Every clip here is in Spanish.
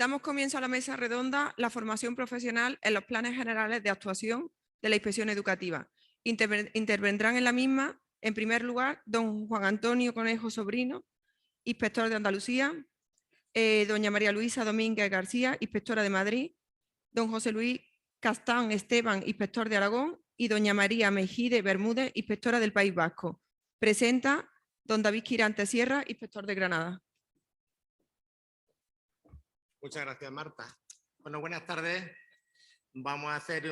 Damos comienzo a la mesa redonda, la formación profesional en los planes generales de actuación de la inspección educativa. Intervendrán en la misma, en primer lugar, don Juan Antonio Conejo Sobrino, inspector de Andalucía, doña María Luisa Domínguez García, inspectora de Madrid, don José Luis Castán Esteban, inspector de Aragón, y doña María Mejide Bermúdez, inspectora del País Vasco. Presenta don David Quirante Sierra, inspector de Granada. Muchas gracias, Marta. Bueno, buenas tardes. Vamos a hacer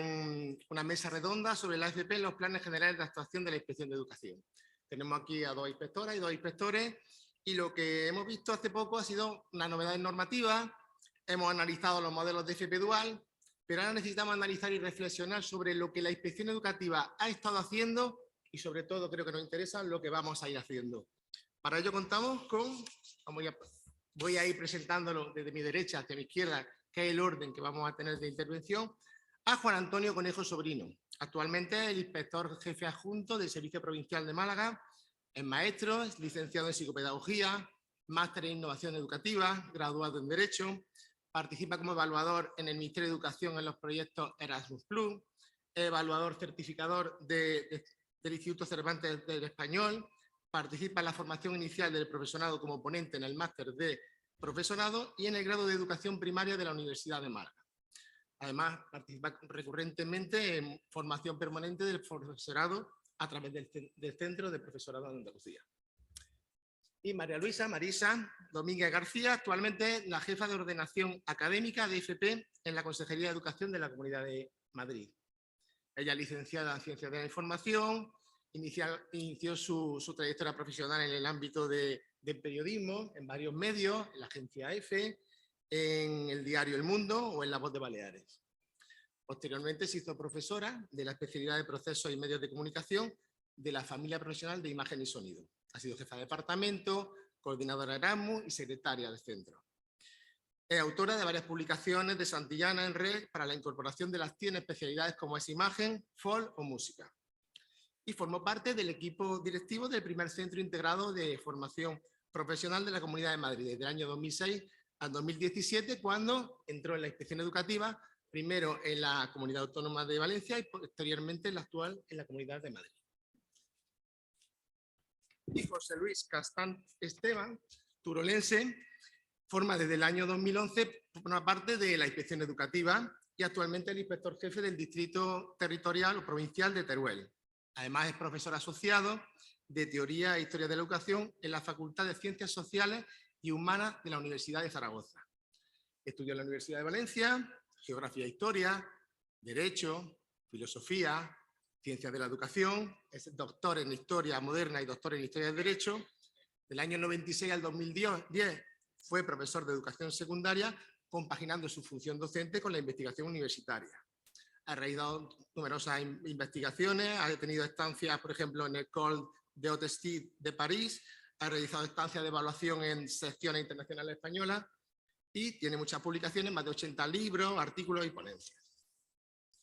una mesa redonda sobre la FP en los planes generales de actuación de la Inspección de Educación. Tenemos aquí a dos inspectoras y dos inspectores y lo que hemos visto hace poco ha sido una novedad normativa. Hemos analizado los modelos de FP dual, pero ahora necesitamos analizar y reflexionar sobre lo que la Inspección Educativa ha estado haciendo y sobre todo, creo que nos interesa, lo que vamos a ir haciendo. Para ello contamos con... Voy a ir presentándolo desde mi derecha hacia mi izquierda, que es el orden que vamos a tener de intervención, a Juan Antonio Conejo Sobrino. Actualmente el inspector jefe adjunto del Servicio Provincial de Málaga, es maestro, es licenciado en psicopedagogía, máster en innovación educativa, graduado en Derecho, participa como evaluador en el Ministerio de Educación en los proyectos Erasmus+, evaluador certificador del Instituto Cervantes del Español, participa en la formación inicial del profesorado como ponente en el máster de profesorado y en el grado de educación primaria de la Universidad de Málaga. Además, participa recurrentemente en formación permanente del profesorado a través del Centro de Profesorado de Andalucía. Y María Luisa Marisa Domínguez García, actualmente la jefa de ordenación académica de FP en la Consejería de Educación de la Comunidad de Madrid. Ella es licenciada en Ciencias de la Información. Inició su trayectoria profesional en el ámbito del periodismo, en varios medios, en la agencia EFE, en el diario El Mundo o en La Voz de Baleares. Posteriormente se hizo profesora de la especialidad de procesos y medios de comunicación de la familia profesional de imagen y sonido. Ha sido jefa de departamento, coordinadora Erasmus y secretaria del centro. Es autora de varias publicaciones de Santillana en red para la incorporación de las 100 especialidades como es imagen, folk o música. Y formó parte del equipo directivo del primer centro integrado de formación profesional de la Comunidad de Madrid, desde el año 2006 al 2017, cuando entró en la inspección educativa, primero en la Comunidad Autónoma de Valencia y posteriormente en la actual en la Comunidad de Madrid. Y José Luis Castán Esteban, turolense, forma desde el año 2011 una parte de la inspección educativa y actualmente el inspector jefe del distrito territorial o provincial de Teruel. Además, es profesor asociado de Teoría e Historia de la Educación en la Facultad de Ciencias Sociales y Humanas de la Universidad de Zaragoza. Estudió en la Universidad de Valencia, Geografía e Historia, Derecho, Filosofía, Ciencias de la Educación, es doctor en Historia Moderna y doctor en Historia del Derecho. Del año 96 al 2010 fue profesor de Educación Secundaria, compaginando su función docente con la investigación universitaria. Ha realizado numerosas investigaciones, ha tenido estancias, por ejemplo, en el Col de Haute Stade de París, ha realizado estancias de evaluación en secciones internacionales españolas y tiene muchas publicaciones, más de 80 libros, artículos y ponencias.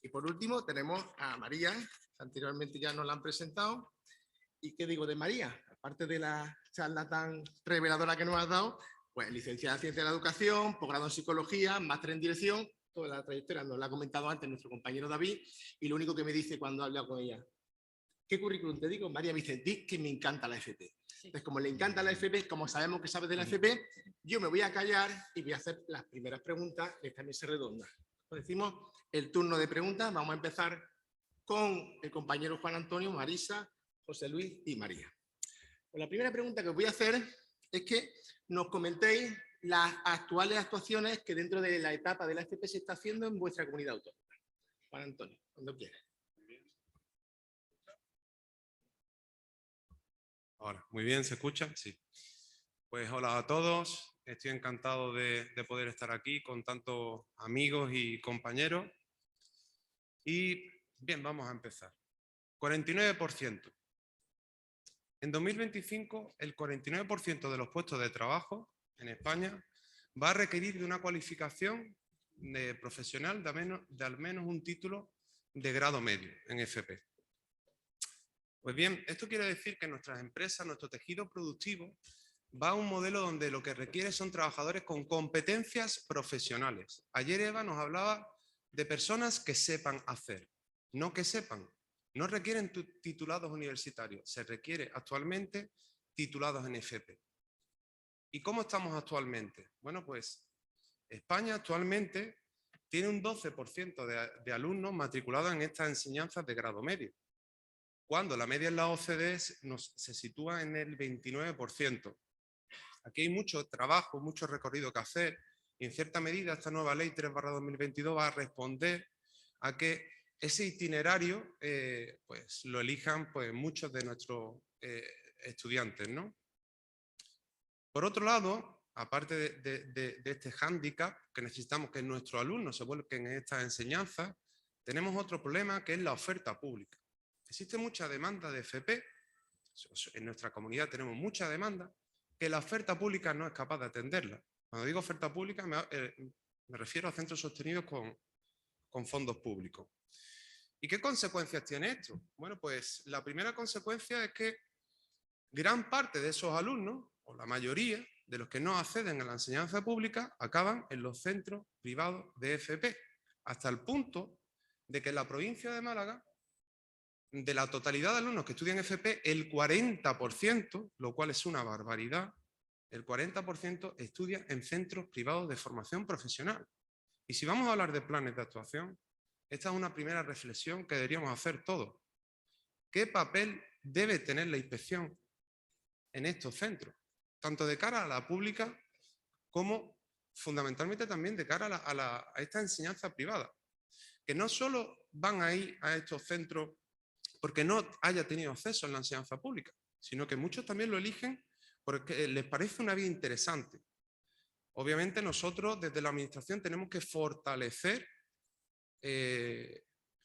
Y por último tenemos a María, que anteriormente ya nos la han presentado. ¿Y qué digo de María? Aparte de la charla tan reveladora que nos has dado, pues licenciada en Ciencias de la Educación, posgrado en Psicología, máster en Dirección. Toda la trayectoria nos la ha comentado antes nuestro compañero David, y lo único que me dice cuando he hablado con ella, ¿qué currículum te digo? María me dice, di que me encanta la FP. Sí. Entonces, como le encanta la FP, como sabemos que sabes de la FP, yo me voy a callar y voy a hacer las primeras preguntas de esta mesa redonda. Pues decimos el turno de preguntas. Vamos a empezar con el compañero Juan Antonio, Marisa, José Luis y María. Pues la primera pregunta que os voy a hacer es que nos comentéis las actuales actuaciones que dentro de la etapa de la FP se está haciendo en vuestra comunidad autónoma. Juan Antonio, cuando quieras. Ahora, muy bien, ¿se escucha? Sí. Pues hola a todos, estoy encantado de poder estar aquí con tantos amigos y compañeros. Y bien, vamos a empezar. 49%. En 2025, el 49% de los puestos de trabajo en España va a requerir de una cualificación de profesional de al menos un título de grado medio en FP. Pues bien, esto quiere decir que nuestras empresas, nuestro tejido productivo, va a un modelo donde lo que requiere son trabajadores con competencias profesionales. Ayer Eva nos hablaba de personas que sepan hacer, no que sepan. No requieren titulados universitarios, se requiere actualmente titulados en FP. ¿Y cómo estamos actualmente? Bueno, pues España actualmente tiene un 12% de alumnos matriculados en estas enseñanzas de grado medio, cuando la media en la OCDE se sitúa en el 29%. Aquí hay mucho trabajo, mucho recorrido que hacer, y en cierta medida esta nueva ley 3/2022 va a responder a que ese itinerario pues lo elijan pues, muchos de nuestros estudiantes, ¿no? Por otro lado, aparte de este hándicap, que necesitamos que nuestros alumnos se vuelquen en estas enseñanzas, tenemos otro problema que es la oferta pública. Existe mucha demanda de FP, en nuestra comunidad tenemos mucha demanda, que la oferta pública no es capaz de atenderla. Cuando digo oferta pública me refiero a centros sostenidos con fondos públicos. ¿Y qué consecuencias tiene esto? Bueno, pues la primera consecuencia es que gran parte de esos alumnos, o la mayoría de los que no acceden a la enseñanza pública, acaban en los centros privados de FP, hasta el punto de que en la provincia de Málaga, de la totalidad de alumnos que estudian FP, el 40%, lo cual es una barbaridad, el 40% estudia en centros privados de formación profesional. Y si vamos a hablar de planes de actuación, esta es una primera reflexión que deberíamos hacer todos. ¿Qué papel debe tener la inspección en estos centros? Tanto de cara a la pública como fundamentalmente también de cara a esta enseñanza privada. Que no solo van a ir a estos centros porque no haya tenido acceso a la enseñanza pública, sino que muchos también lo eligen porque les parece una vía interesante. Obviamente nosotros desde la administración tenemos que fortalecer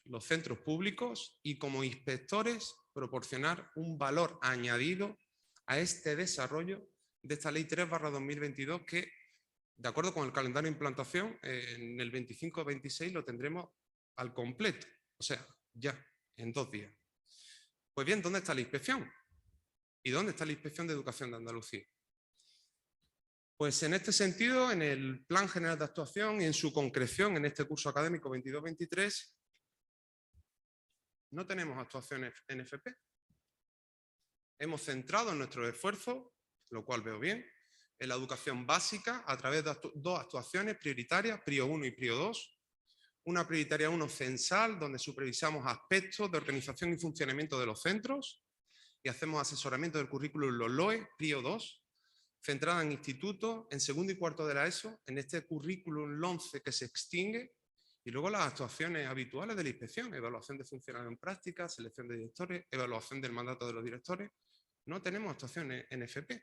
los centros públicos y como inspectores proporcionar un valor añadido a este desarrollo de esta ley 3/2022 que, de acuerdo con el calendario de implantación, en el 25-26 lo tendremos al completo, o sea, ya, en 2 días. Pues bien, ¿dónde está la inspección? ¿Y dónde está la Inspección de Educación de Andalucía? Pues en este sentido, en el Plan General de Actuación y en su concreción en este curso académico 22-23, no tenemos actuaciones en FP. Hemos centrado nuestros esfuerzos, lo cual veo bien, en la educación básica a través de 2 actuaciones prioritarias, PRIO 1 y PRIO 2. Una prioritaria 1 censal, donde supervisamos aspectos de organización y funcionamiento de los centros y hacemos asesoramiento del currículum en los LOE, PRIO 2, centrada en institutos, en segundo y cuarto de la ESO, en este currículum LONCE que se extingue, y luego las actuaciones habituales de la inspección, evaluación de funcionarios en práctica, selección de directores, evaluación del mandato de los directores. No tenemos actuaciones en FP.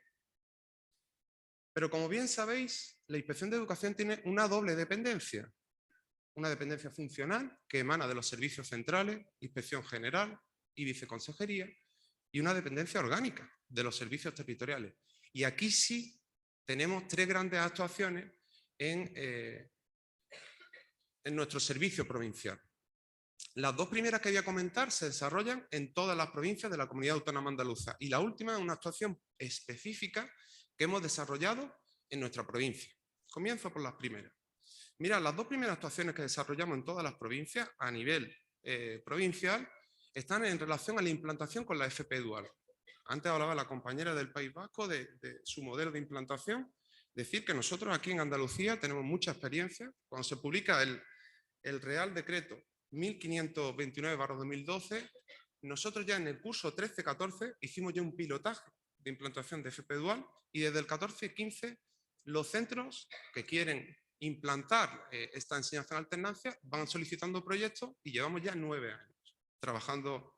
Pero como bien sabéis, la Inspección de Educación tiene una doble dependencia. Una dependencia funcional que emana de los servicios centrales, Inspección General y Viceconsejería, y una dependencia orgánica de los servicios territoriales. Y aquí sí tenemos 3 grandes actuaciones en nuestro servicio provincial. Las 2 primeras que voy a comentar se desarrollan en todas las provincias de la Comunidad Autónoma Andaluza y la última es una actuación específica que hemos desarrollado en nuestra provincia. Comienzo por las primeras. Mirad, las 2 primeras actuaciones que desarrollamos en todas las provincias a nivel provincial están en relación a la implantación con la FP dual. Antes hablaba la compañera del País Vasco de su modelo de implantación. Decir que nosotros aquí en Andalucía tenemos mucha experiencia. Cuando se publica el Real Decreto 1529/2012, nosotros ya en el curso 13-14 hicimos ya un pilotaje de implantación de FP dual y desde el 14-15 los centros que quieren implantar esta enseñanza en alternancia van solicitando proyectos y llevamos ya 9 años trabajando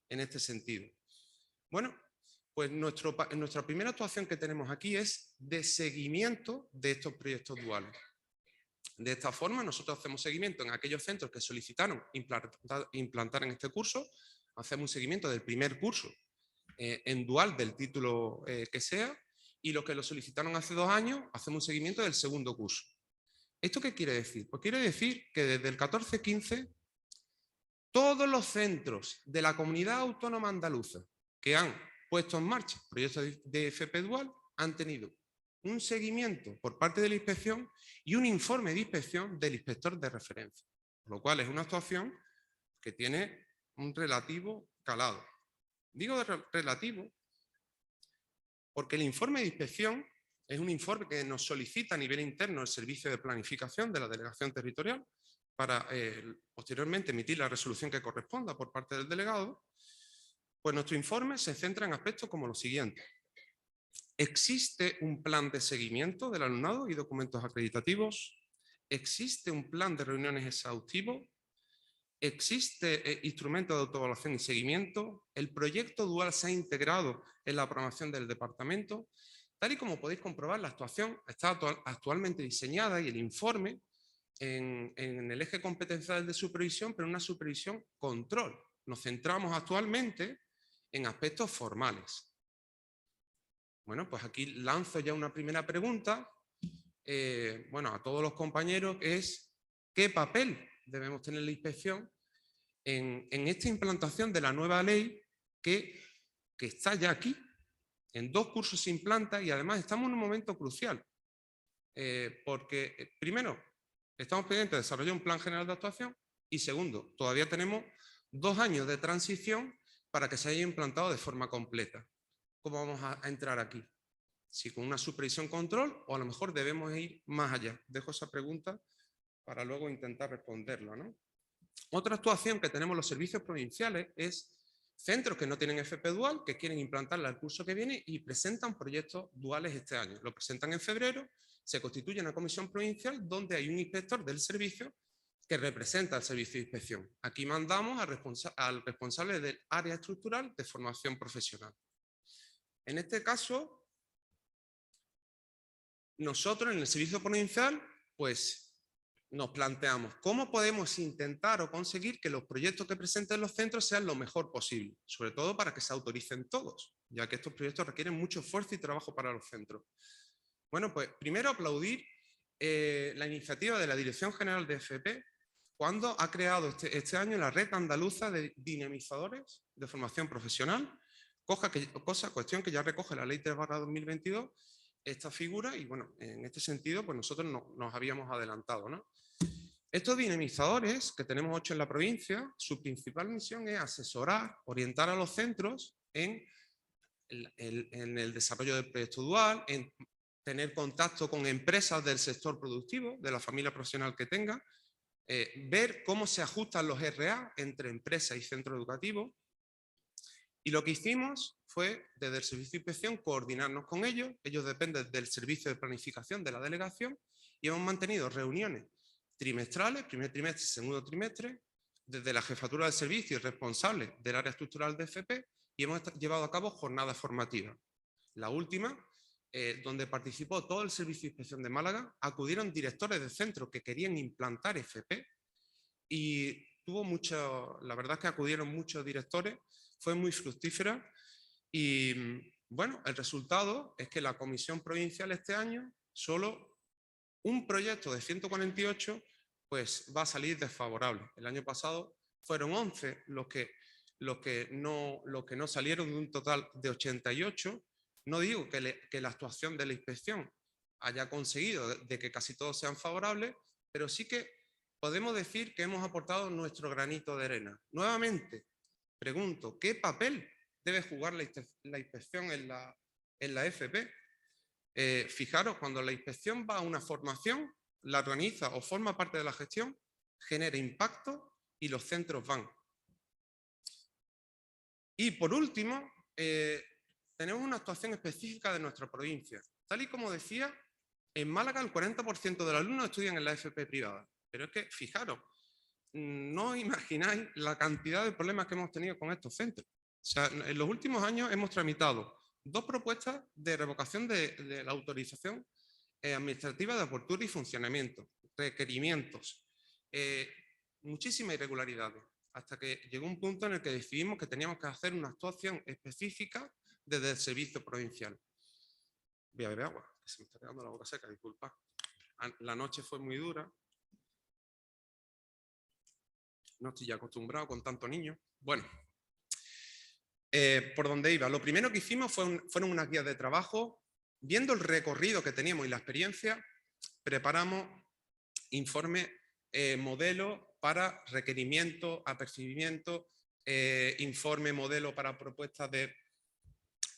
en este sentido. Bueno, pues nuestra primera actuación que tenemos aquí es de seguimiento de estos proyectos duales. De esta forma, nosotros hacemos seguimiento en aquellos centros que solicitaron implantar en este curso, hacemos un seguimiento del primer curso en dual del título que sea, y los que lo solicitaron hace 2 años, hacemos un seguimiento del segundo curso. ¿Esto qué quiere decir? Pues quiere decir que desde el 14-15, todos los centros de la Comunidad Autónoma Andaluza que han puesto en marcha proyectos de FP dual han tenido un seguimiento por parte de la inspección y un informe de inspección del inspector de referencia, lo cual es una actuación que tiene un relativo calado. Digo relativo porque el informe de inspección es un informe que nos solicita a nivel interno el Servicio de Planificación de la Delegación Territorial para posteriormente emitir la resolución que corresponda por parte del delegado. Pues nuestro informe se centra en aspectos como los siguientes. ¿Existe un plan de seguimiento del alumnado y documentos acreditativos? ¿Existe un plan de reuniones exhaustivo? ¿Existe instrumento de autoevaluación y seguimiento? ¿El proyecto dual se ha integrado en la programación del departamento? Tal y como podéis comprobar, la actuación está actualmente diseñada y el informe en el eje competencial de supervisión, pero una supervisión control. Nos centramos actualmente en aspectos formales. Bueno, pues aquí lanzo ya una primera pregunta, a todos los compañeros, que es ¿qué papel debemos tener la inspección en esta implantación de la nueva ley que está ya aquí? En 2 cursos se implanta y además estamos en un momento crucial, porque primero, estamos pendientes de desarrollar un plan general de actuación y segundo, todavía tenemos 2 años de transición para que se haya implantado de forma completa. ¿Cómo vamos a entrar aquí? Si con una supervisión control o a lo mejor debemos ir más allá. Dejo esa pregunta para luego intentar responderla, ¿no? Otra actuación que tenemos los servicios provinciales es centros que no tienen FP dual, que quieren implantarla el curso que viene y presentan proyectos duales este año. Lo presentan en febrero, se constituye una comisión provincial donde hay un inspector del servicio que representa al servicio de inspección. Aquí mandamos al responsable del área estructural de formación profesional. En este caso, nosotros en el servicio provincial, pues nos planteamos cómo podemos intentar o conseguir que los proyectos que presenten los centros sean lo mejor posible, sobre todo para que se autoricen todos, ya que estos proyectos requieren mucho esfuerzo y trabajo para los centros. Bueno, pues primero aplaudir la iniciativa de la Dirección General de FP cuando ha creado este año la Red Andaluza de Dinamizadores de Formación Profesional, cuestión que ya recoge la Ley 3/2022, esta figura, y bueno, en este sentido, pues nosotros nos habíamos adelantado, ¿no? Estos dinamizadores, que tenemos 8 en la provincia, su principal misión es asesorar, orientar a los centros en el desarrollo del proyecto dual, en tener contacto con empresas del sector productivo, de la familia profesional que tenga, ver cómo se ajustan los RA entre empresa y centro educativo. Y lo que hicimos fue, desde el Servicio de Inspección, coordinarnos con ellos. Ellos dependen del Servicio de Planificación de la Delegación y hemos mantenido reuniones trimestrales, primer trimestre, segundo trimestre, desde la Jefatura del Servicio y responsables del área estructural de FP, y hemos llevado a cabo jornadas formativas. La última, donde participó todo el Servicio de Inspección de Málaga, acudieron directores de centros que querían implantar FP y la verdad es que acudieron muchos directores, fue muy fructífera y bueno, el resultado es que la Comisión Provincial este año, solo un proyecto de 148 pues va a salir desfavorable. El año pasado fueron 11 los que no salieron, de un total de 88. No digo que la actuación de la inspección haya conseguido de que casi todos sean favorables, pero sí que podemos decir que hemos aportado nuestro granito de arena. Nuevamente, pregunto, ¿qué papel debe jugar la inspección en la FP? Fijaros, cuando la inspección va a una formación, la organiza o forma parte de la gestión, genera impacto y los centros van. Y por último, tenemos una actuación específica de nuestra provincia. Tal y como decía, en Málaga el 40% de los alumnos estudian en la FP privada. Pero es que, fijaros, no os imagináis la cantidad de problemas que hemos tenido con estos centros. O sea, en los últimos años hemos tramitado 2 propuestas de revocación de la autorización administrativa de apertura y funcionamiento, requerimientos, muchísimas irregularidades, hasta que llegó un punto en el que decidimos que teníamos que hacer una actuación específica desde el servicio provincial. Voy a beber agua, que se me está quedando la boca seca, disculpad. La noche fue muy dura. No estoy ya acostumbrado con tanto niño. Bueno, por donde iba. Lo primero que hicimos fueron unas guías de trabajo viendo el recorrido que teníamos y la experiencia, preparamos informe modelo para requerimiento, apercibimiento, informe modelo para propuestas de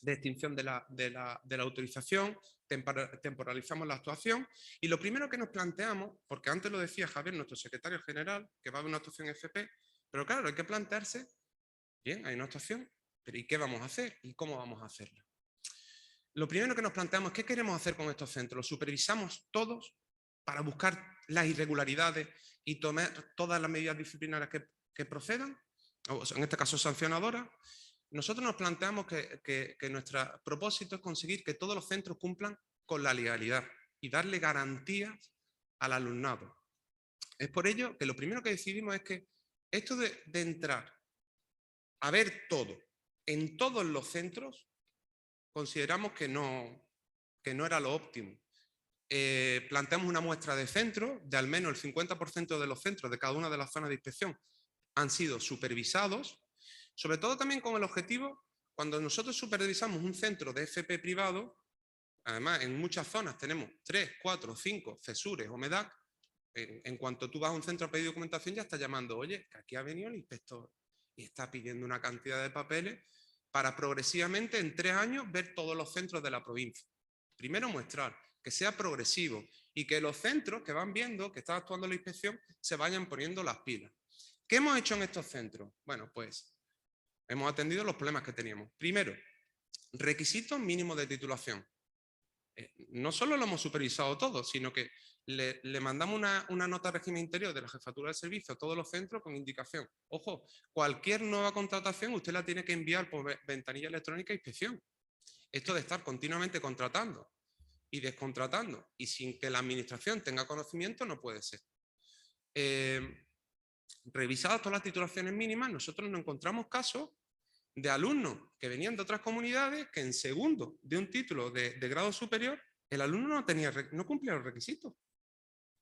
extinción de la autorización, temporalizamos la actuación y lo primero que nos planteamos, porque antes lo decía Javier, nuestro secretario general, que va a haber una actuación FP, pero claro, hay que plantearse, bien, hay una actuación, pero ¿y qué vamos a hacer? ¿Y cómo vamos a hacerla? Lo primero que nos planteamos es ¿qué queremos hacer con estos centros? ¿Los supervisamos todos para buscar las irregularidades y tomar todas las medidas disciplinarias que procedan? O en este caso sancionadoras. Nosotros nos planteamos que nuestro propósito es conseguir que todos los centros cumplan con la legalidad y darle garantías al alumnado. Es por ello que lo primero que decidimos es que esto de entrar a ver todo en todos los centros, consideramos que no era lo óptimo. Planteamos una muestra de centros, de al menos el 50% de los centros de cada una de las zonas de inspección han sido supervisados, sobre todo también con el objetivo, cuando nosotros supervisamos un centro de FP privado, además en muchas zonas tenemos 3, 4, 5 CESURes o MEDAC, en cuanto tú vas a un centro a pedir documentación ya está llamando, oye, que aquí ha venido el inspector y está pidiendo una cantidad de papeles para progresivamente en 3 años ver todos los centros de la provincia. Primero mostrar que sea progresivo y que los centros que van viendo que está actuando la inspección se vayan poniendo las pilas. ¿Qué hemos hecho en estos centros? Bueno, pues hemos atendido los problemas que teníamos. Primero, requisitos mínimos de titulación. No solo lo hemos supervisado todo, sino que le mandamos una nota de régimen interior de la Jefatura de Servicio a todos los centros con indicación. Ojo, cualquier nueva contratación usted la tiene que enviar por ventanilla electrónica de inspección. Esto de estar continuamente contratando y descontratando y sin que la administración tenga conocimiento no puede ser. Revisadas todas las titulaciones mínimas, nosotros nos encontramos casos de alumnos que venían de otras comunidades que en segundo de un título de grado superior el alumno no cumplía los requisitos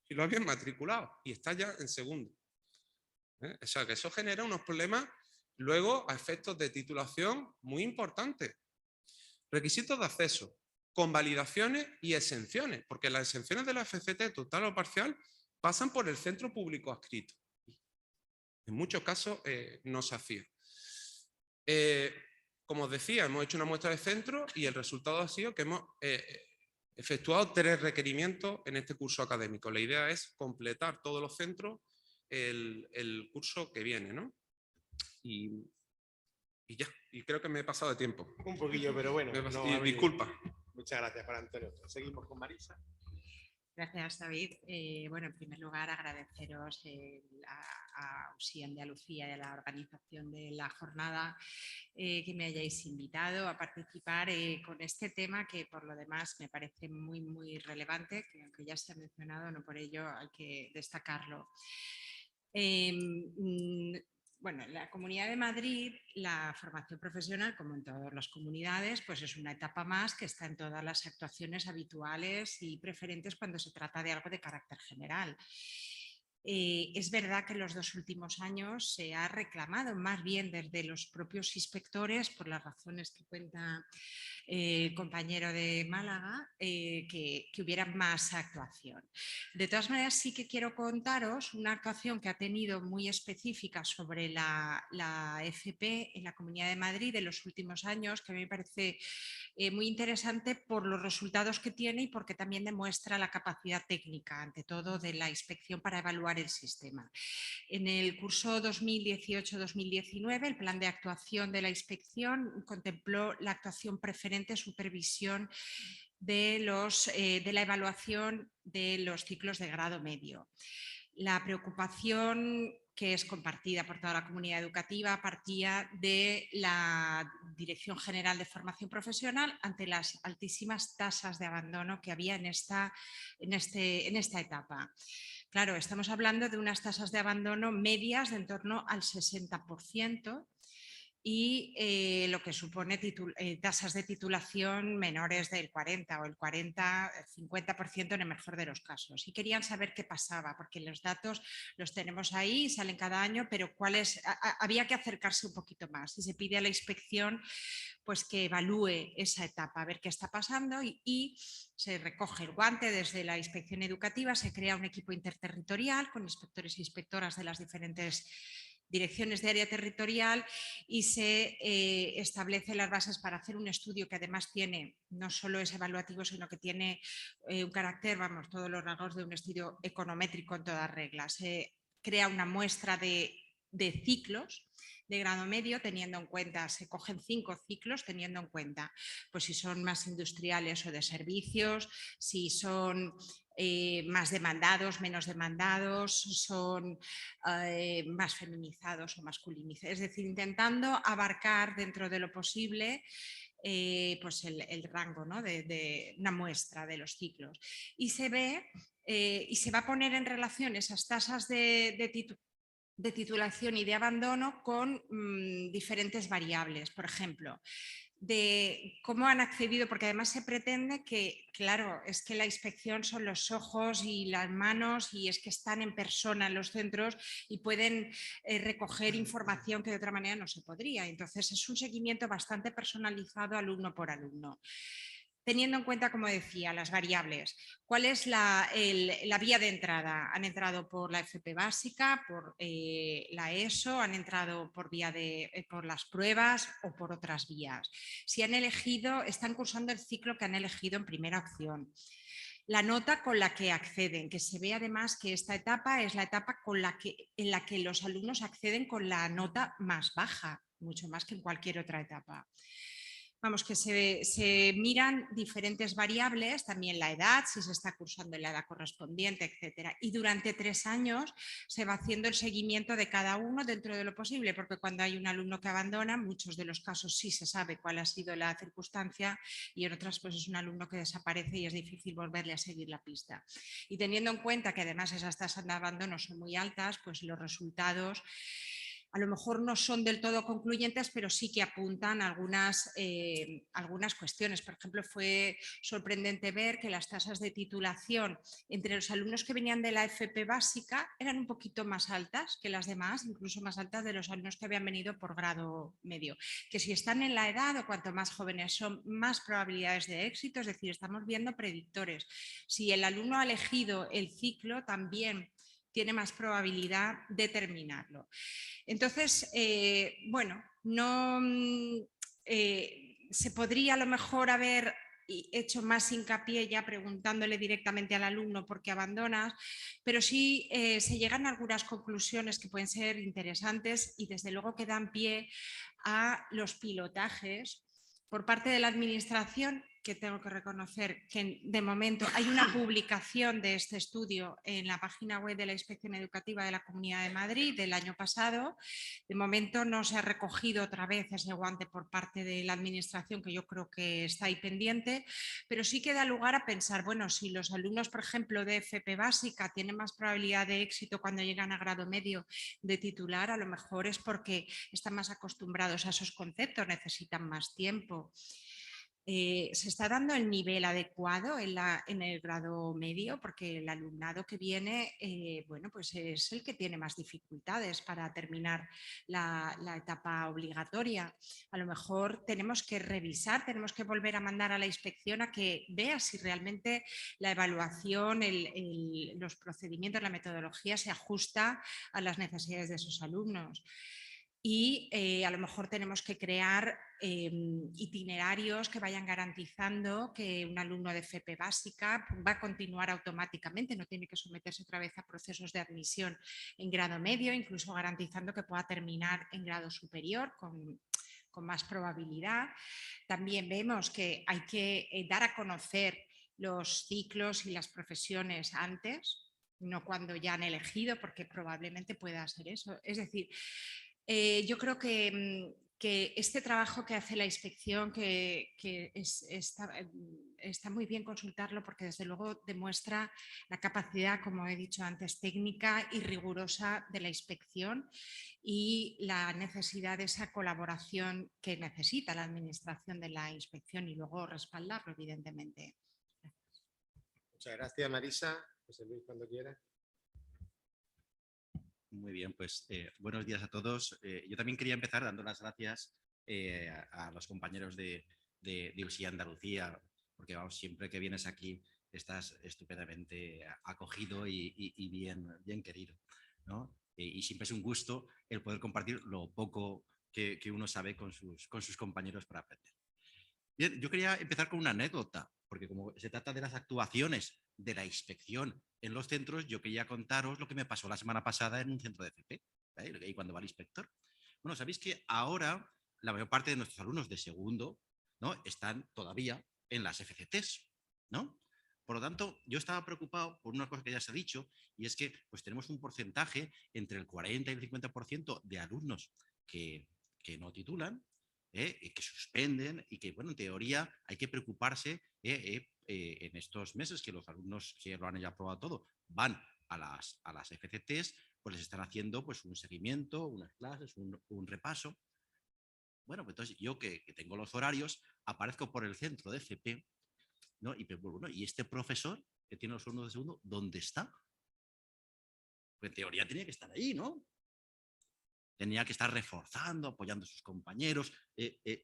y lo habían matriculado y está ya en segundo. O sea que eso genera unos problemas luego a efectos de titulación muy importantes. Requisitos de acceso, convalidaciones y exenciones, porque las exenciones de la FCT total o parcial pasan por el centro público adscrito. En muchos casos no se hacía. Como os decía, hemos hecho una muestra de centro y el resultado ha sido que hemos efectuado 3 requerimientos en este curso académico. La idea es completar todos los centros el curso que viene, ¿no? Y ya, y creo que me he pasado de tiempo. Un poquillo, pero bueno. Disculpa. Muchas gracias, Juan Antonio. Seguimos con Marisa. Gracias, David. Bueno, en primer lugar, agradeceros a USI Andalucía y a la organización de la jornada que me hayáis invitado a participar con este tema que por lo demás me parece muy, muy relevante, que aunque ya se ha mencionado, no por ello hay que destacarlo. Bueno, en la Comunidad de Madrid la formación profesional, como en todas las comunidades, pues es una etapa más que está en todas las actuaciones habituales y preferentes cuando se trata de algo de carácter general. Es verdad que en los 2 últimos años se ha reclamado más bien desde los propios inspectores, por las razones que cuenta el compañero de Málaga, que hubiera más actuación. De todas maneras, sí que quiero contaros una actuación que ha tenido muy específica sobre la FP en la Comunidad de Madrid en los últimos años, que a mí me parece muy interesante por los resultados que tiene y porque también demuestra la capacidad técnica, ante todo, de la inspección para evaluar el sistema. En el curso 2018-2019, el plan de actuación de la inspección contempló la actuación preferente, supervisión de la evaluación de los ciclos de grado medio. La preocupación, que es compartida por toda la comunidad educativa, partía de la Dirección General de Formación Profesional ante las altísimas tasas de abandono que había en esta etapa. Claro, estamos hablando de unas tasas de abandono medias de en torno al 60%. y lo que supone tasas de titulación menores del 40 o el 40-50% en el mejor de los casos. Y querían saber qué pasaba, porque los datos los tenemos ahí, salen cada año, pero había que acercarse un poquito más y se pide a la inspección pues, que evalúe esa etapa, a ver qué está pasando y se recoge el guante desde la inspección educativa, se crea un equipo interterritorial con inspectores e inspectoras de las diferentes direcciones de área territorial y se establecen las bases para hacer un estudio que además tiene, no solo es evaluativo, sino que tiene un carácter, vamos, todos los rasgos de un estudio econométrico en todas reglas. Se crea una muestra de ciclos de grado medio teniendo en cuenta, se cogen 5 ciclos teniendo en cuenta pues si son más industriales o de servicios, si son más demandados, menos demandados, son más feminizados o masculinizados, es decir, intentando abarcar dentro de lo posible pues el rango, ¿no? de una muestra de los ciclos. Y se ve y se va a poner en relación esas tasas de titulación y de abandono con diferentes variables, por ejemplo, de cómo han accedido, porque además se pretende que, claro, es que la inspección son los ojos y las manos y es que están en persona en los centros y pueden recoger información que de otra manera no se podría. Entonces es un seguimiento bastante personalizado alumno por alumno. Teniendo en cuenta, como decía, las variables, ¿cuál es la vía de entrada? Han entrado por la FP básica, por la ESO, han entrado por por las pruebas o por otras vías. Si han elegido, están cursando el ciclo que han elegido en primera opción. La nota con la que acceden, que se ve además que esta etapa es la etapa en la que los alumnos acceden con la nota más baja, mucho más que en cualquier otra etapa. Vamos, que se miran diferentes variables, también la edad, si se está cursando en la edad correspondiente, etcétera. Y durante 3 años se va haciendo el seguimiento de cada uno dentro de lo posible, porque cuando hay un alumno que abandona, muchos de los casos sí se sabe cuál ha sido la circunstancia y en otras pues es un alumno que desaparece y es difícil volverle a seguir la pista. Y teniendo en cuenta que además esas tasas de abandono son muy altas, pues los resultados a lo mejor no son del todo concluyentes, pero sí que apuntan algunas cuestiones. Por ejemplo, fue sorprendente ver que las tasas de titulación entre los alumnos que venían de la FP básica eran un poquito más altas que las demás, incluso más altas de los alumnos que habían venido por grado medio. Que si están en la edad o cuanto más jóvenes son, más probabilidades de éxito, es decir, estamos viendo predictores. Si el alumno ha elegido el ciclo, también tiene más probabilidad de terminarlo. Entonces, bueno, no se podría a lo mejor haber hecho más hincapié ya preguntándole directamente al alumno por qué abandonas, pero sí se llegan a algunas conclusiones que pueden ser interesantes y desde luego que dan pie a los pilotajes por parte de la administración, que tengo que reconocer que de momento hay una publicación de este estudio en la página web de la Inspección Educativa de la Comunidad de Madrid del año pasado. De momento no se ha recogido otra vez ese guante por parte de la administración, que yo creo que está ahí pendiente, pero sí que da lugar a pensar, bueno, si los alumnos, por ejemplo, de FP básica tienen más probabilidad de éxito cuando llegan a grado medio de titular, a lo mejor es porque están más acostumbrados a esos conceptos, necesitan más tiempo. Se está dando el nivel adecuado en el grado medio, porque el alumnado que viene bueno, pues es el que tiene más dificultades para terminar la etapa obligatoria. A lo mejor tenemos que revisar, tenemos que volver a mandar a la inspección a que vea si realmente la evaluación, los procedimientos, la metodología se ajusta a las necesidades de esos alumnos. Y a lo mejor tenemos que crear itinerarios que vayan garantizando que un alumno de FP básica va a continuar automáticamente, no tiene que someterse otra vez a procesos de admisión en grado medio, incluso garantizando que pueda terminar en grado superior con más probabilidad. También vemos que hay que dar a conocer los ciclos y las profesiones antes, no cuando ya han elegido, porque probablemente pueda ser eso. Es decir, yo creo que que este trabajo que hace la inspección, está muy bien consultarlo porque desde luego demuestra la capacidad, como he dicho antes, técnica y rigurosa de la inspección y la necesidad de esa colaboración que necesita la administración de la inspección y luego respaldarlo, evidentemente. Muchas gracias, Marisa. José Luis, cuando quiera. Muy bien, pues buenos días a todos. Yo también quería empezar dando las gracias a los compañeros de USI Andalucía, porque vamos, siempre que vienes aquí estás estupendamente acogido y bien querido, ¿no? Y siempre es un gusto el poder compartir lo poco que uno sabe con sus compañeros para aprender. Bien, yo quería empezar con una anécdota, porque como se trata de las actuaciones de la inspección en los centros, yo quería contaros lo que me pasó la semana pasada en un centro de FP, ¿vale? Y cuando va el inspector. Bueno, sabéis que ahora la mayor parte de nuestros alumnos de segundo, ¿no?, están todavía en las FCTs, ¿no? Por lo tanto, yo estaba preocupado por una cosa que ya se ha dicho, y es que pues, tenemos un porcentaje entre el 40 y el 50% de alumnos que no titulan, que suspenden y que, bueno, en teoría hay que preocuparse en estos meses que los alumnos que lo han ya aprobado todo van a las FCTs, pues les están haciendo pues, un seguimiento, unas clases, un repaso. Bueno, pues entonces yo que tengo los horarios, aparezco por el centro de FP, ¿no? Y bueno, ¿y este profesor que tiene los alumnos de segundo, dónde está? Pues en teoría tenía que estar ahí, ¿no? Tenía que estar reforzando, apoyando a sus compañeros,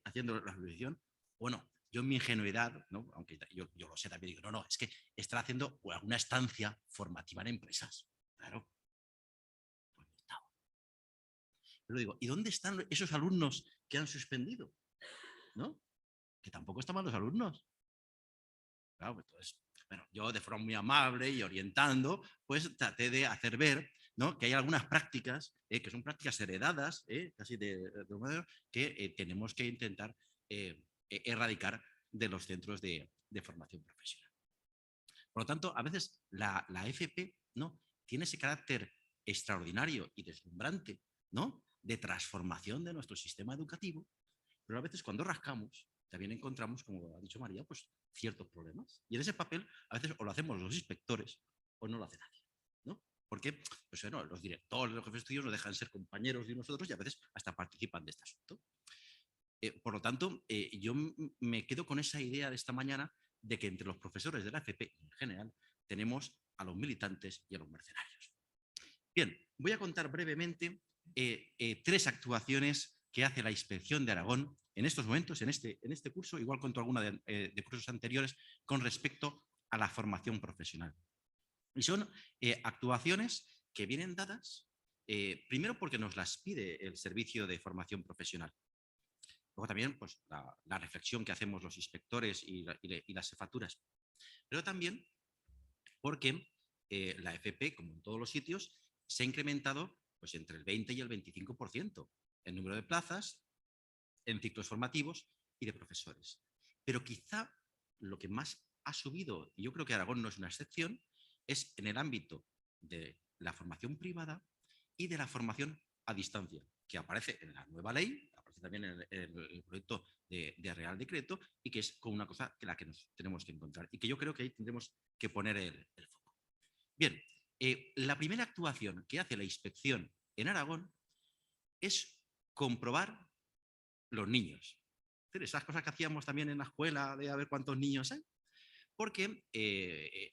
haciendo la supervisión. Bueno, yo en mi ingenuidad, ¿no?, aunque yo lo sé también, digo, no, es que está haciendo alguna estancia formativa en empresas. Claro. Pues no estaba. Pero digo, ¿y dónde están esos alumnos que han suspendido? ¿No? Que tampoco estaban los alumnos. Claro, pues entonces, bueno, yo de forma muy amable y orientando, pues traté de hacer ver, ¿no?, que hay algunas prácticas, que son prácticas heredadas, casi que tenemos que intentar erradicar de los centros de formación profesional. Por lo tanto, a veces la FP, ¿no?, tiene ese carácter extraordinario y deslumbrante, ¿no?, de transformación de nuestro sistema educativo, pero a veces cuando rascamos también encontramos, como ha dicho María, pues ciertos problemas. Y en ese papel a veces o lo hacemos los inspectores o no lo hace nadie, ¿no? Porque pues, bueno, los directores, los jefes de estudios no dejan de ser compañeros de nosotros y a veces hasta participan de este asunto. Por lo tanto, yo me quedo con esa idea de esta mañana de que entre los profesores de la FP en general tenemos a los militantes y a los mercenarios. Bien, voy a contar brevemente 3 actuaciones que hace la Inspección de Aragón en estos momentos, en este curso, igual cuento alguna de cursos anteriores, con respecto a la formación profesional. Y son actuaciones que vienen dadas, primero porque nos las pide el Servicio de Formación Profesional. Luego también pues, la reflexión que hacemos los inspectores y las jefaturas. Pero también porque la FP, como en todos los sitios, se ha incrementado pues, entre el 20 y el 25% el número de plazas en ciclos formativos y de profesores. Pero quizá lo que más ha subido, y yo creo que Aragón no es una excepción, es en el ámbito de la formación privada y de la formación a distancia, que aparece en la nueva ley, aparece también en el proyecto de Real Decreto, y que es con una cosa que la que nos tenemos que encontrar, y que yo creo que ahí tendremos que poner el foco. Bien, la primera actuación que hace la inspección en Aragón es comprobar los niños. Esas cosas que hacíamos también en la escuela de a ver cuántos niños hay. Porque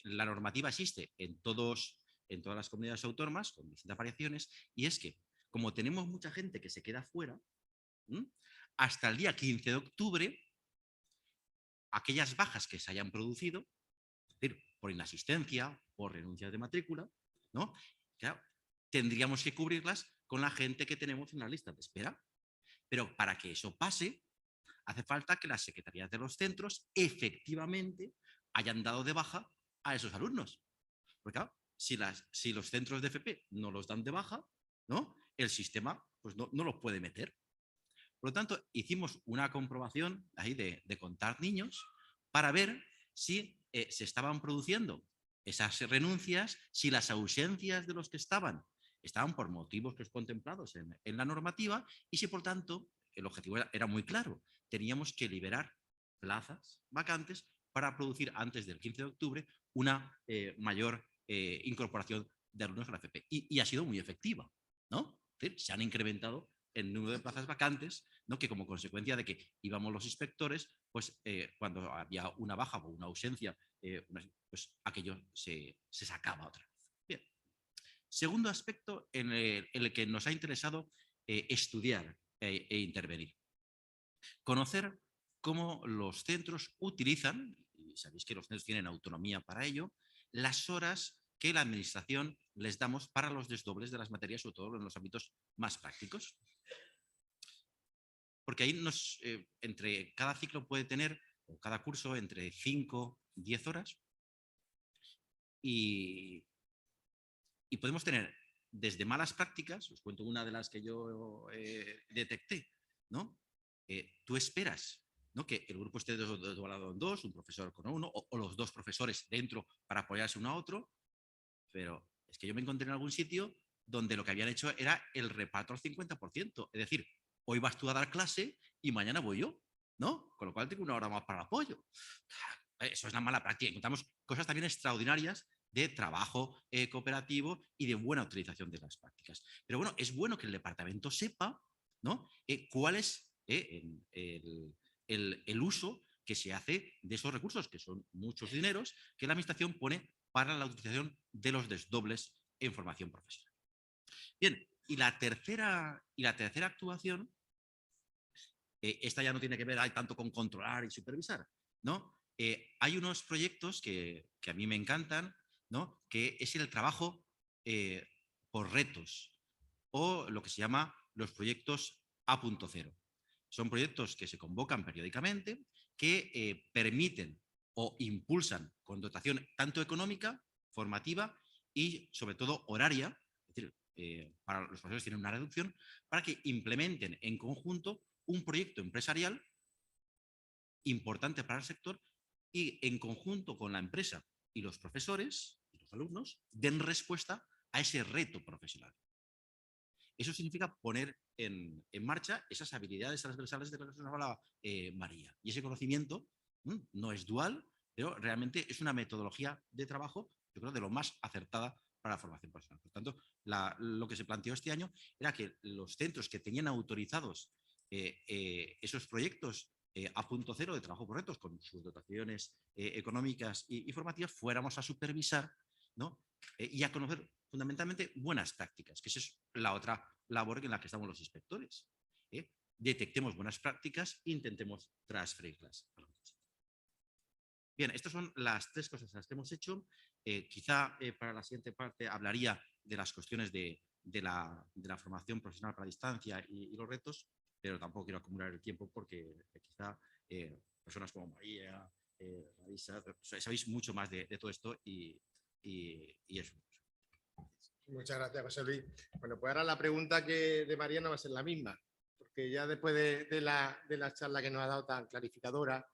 la normativa existe en todas las comunidades autónomas, con distintas variaciones, y es que, como tenemos mucha gente que se queda fuera, hasta el día 15 de octubre, aquellas bajas que se hayan producido, es decir, por inasistencia, por renuncias de matrícula, ¿no?, claro, tendríamos que cubrirlas con la gente que tenemos en la lista de espera. Pero para que eso pase, hace falta que las secretarías de los centros efectivamente hayan dado de baja a esos alumnos. Porque claro, si los centros de FP no los dan de baja, ¿no?, el sistema pues, no los puede meter. Por lo tanto, hicimos una comprobación ahí de contar niños para ver si se estaban produciendo esas renuncias, si las ausencias de los que estaban estaban por motivos que contemplados en la normativa y si por tanto el objetivo era muy claro. Teníamos que liberar plazas vacantes para producir antes del 15 de octubre una mayor incorporación de alumnos a la FP. Y ha sido muy efectiva, ¿no? Es decir, se han incrementado el número de plazas vacantes, ¿no? Que como consecuencia de que íbamos los inspectores, pues cuando había una baja o una ausencia, pues aquello se sacaba otra vez. Bien. Segundo aspecto en el que nos ha interesado estudiar e intervenir. Conocer cómo los centros utilizan, y sabéis que los centros tienen autonomía para ello, las horas que la administración les damos para los desdobles de las materias, sobre todo en los ámbitos más prácticos. Porque ahí entre cada ciclo puede tener, o cada curso, entre 5 y 10 horas. Y podemos tener desde malas prácticas, os cuento una de las que yo detecté, ¿no? Tú esperas, ¿no?, que el grupo esté desdoblado en dos, un profesor con uno, o los dos profesores dentro para apoyarse uno a otro, pero es que yo me encontré en algún sitio donde lo que habían hecho era el reparto al 50%, es decir, hoy vas tú a dar clase y mañana voy yo, ¿no? Con lo cual tengo una hora más para el apoyo. Eso es la mala práctica. Encontramos cosas también extraordinarias de trabajo cooperativo y de buena utilización de las prácticas. Pero bueno, es bueno que el departamento sepa, ¿no?, cuál es el uso que se hace de esos recursos, que son muchos dineros que la administración pone para la utilización de los desdobles en formación profesional. Bien, y la tercera actuación, esta ya no tiene que ver tanto con controlar y supervisar, ¿no? Hay unos proyectos que a mí me encantan, ¿no?, que es el trabajo por retos o lo que se llama los proyectos A.0. Son proyectos que se convocan periódicamente, que permiten o impulsan con dotación tanto económica, formativa y sobre todo horaria, es decir, para los profesores tienen una reducción, para que implementen en conjunto un proyecto empresarial importante para el sector y en conjunto con la empresa y los profesores y los alumnos den respuesta a ese reto profesional. Eso significa poner en marcha esas habilidades transversales de las que nos hablaba María. Y ese conocimiento no es dual, pero realmente es una metodología de trabajo, yo creo, de lo más acertada para la formación profesional. Por tanto, lo que se planteó este año era que los centros que tenían autorizados esos proyectos A.0 de trabajo por retos con sus dotaciones económicas y formativas fuéramos a supervisar, ¿no?, y a conocer fundamentalmente buenas prácticas, que esa es la otra labor en la que estamos los inspectores. Detectemos buenas prácticas e intentemos transferirlas. Bien, estas son las tres cosas las que hemos hecho. Quizá para la siguiente parte hablaría de las cuestiones de la formación profesional para distancia y los retos, pero tampoco quiero acumular el tiempo porque quizá personas como María, Marisa, sabéis mucho más de todo esto y eso. Muchas gracias, José Luis. Bueno, pues ahora la pregunta de María no va a ser la misma, porque ya después de la charla que nos ha dado tan clarificadora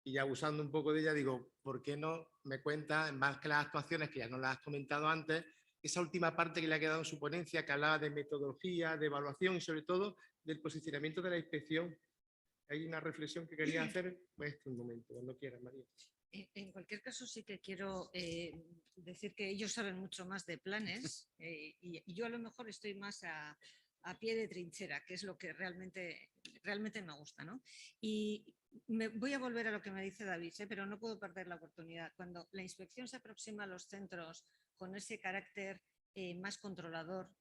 y ya abusando un poco de ella, digo, ¿por qué no me cuenta, en más que las actuaciones que ya nos las has comentado antes, esa última parte que le ha quedado en su ponencia, que hablaba de metodología, de evaluación y sobre todo del posicionamiento de la inspección? Hay una reflexión que quería hacer, pues un momento, cuando quieras, María. En cualquier caso, sí que quiero decir que ellos saben mucho más de planes y yo a lo mejor estoy más a pie de trinchera, que es lo que realmente me gusta, ¿no? Y voy a volver a lo que me dice David, pero no puedo perder la oportunidad. Cuando la inspección se aproxima a los centros con ese carácter más controlador,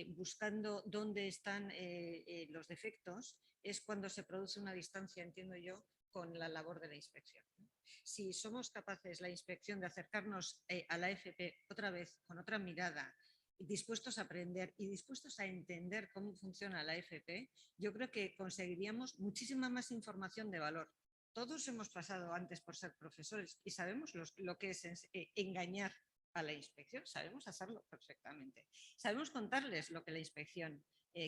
buscando dónde están los defectos, es cuando se produce una distancia, entiendo yo, con la labor de la inspección. Si somos capaces, la inspección, de acercarnos a la FP otra vez, con otra mirada, dispuestos a aprender y dispuestos a entender cómo funciona la FP, yo creo que conseguiríamos muchísima más información de valor. Todos hemos pasado antes por ser profesores y sabemos lo que es engañar a la inspección, sabemos hacerlo perfectamente. Sabemos contarles lo que la inspección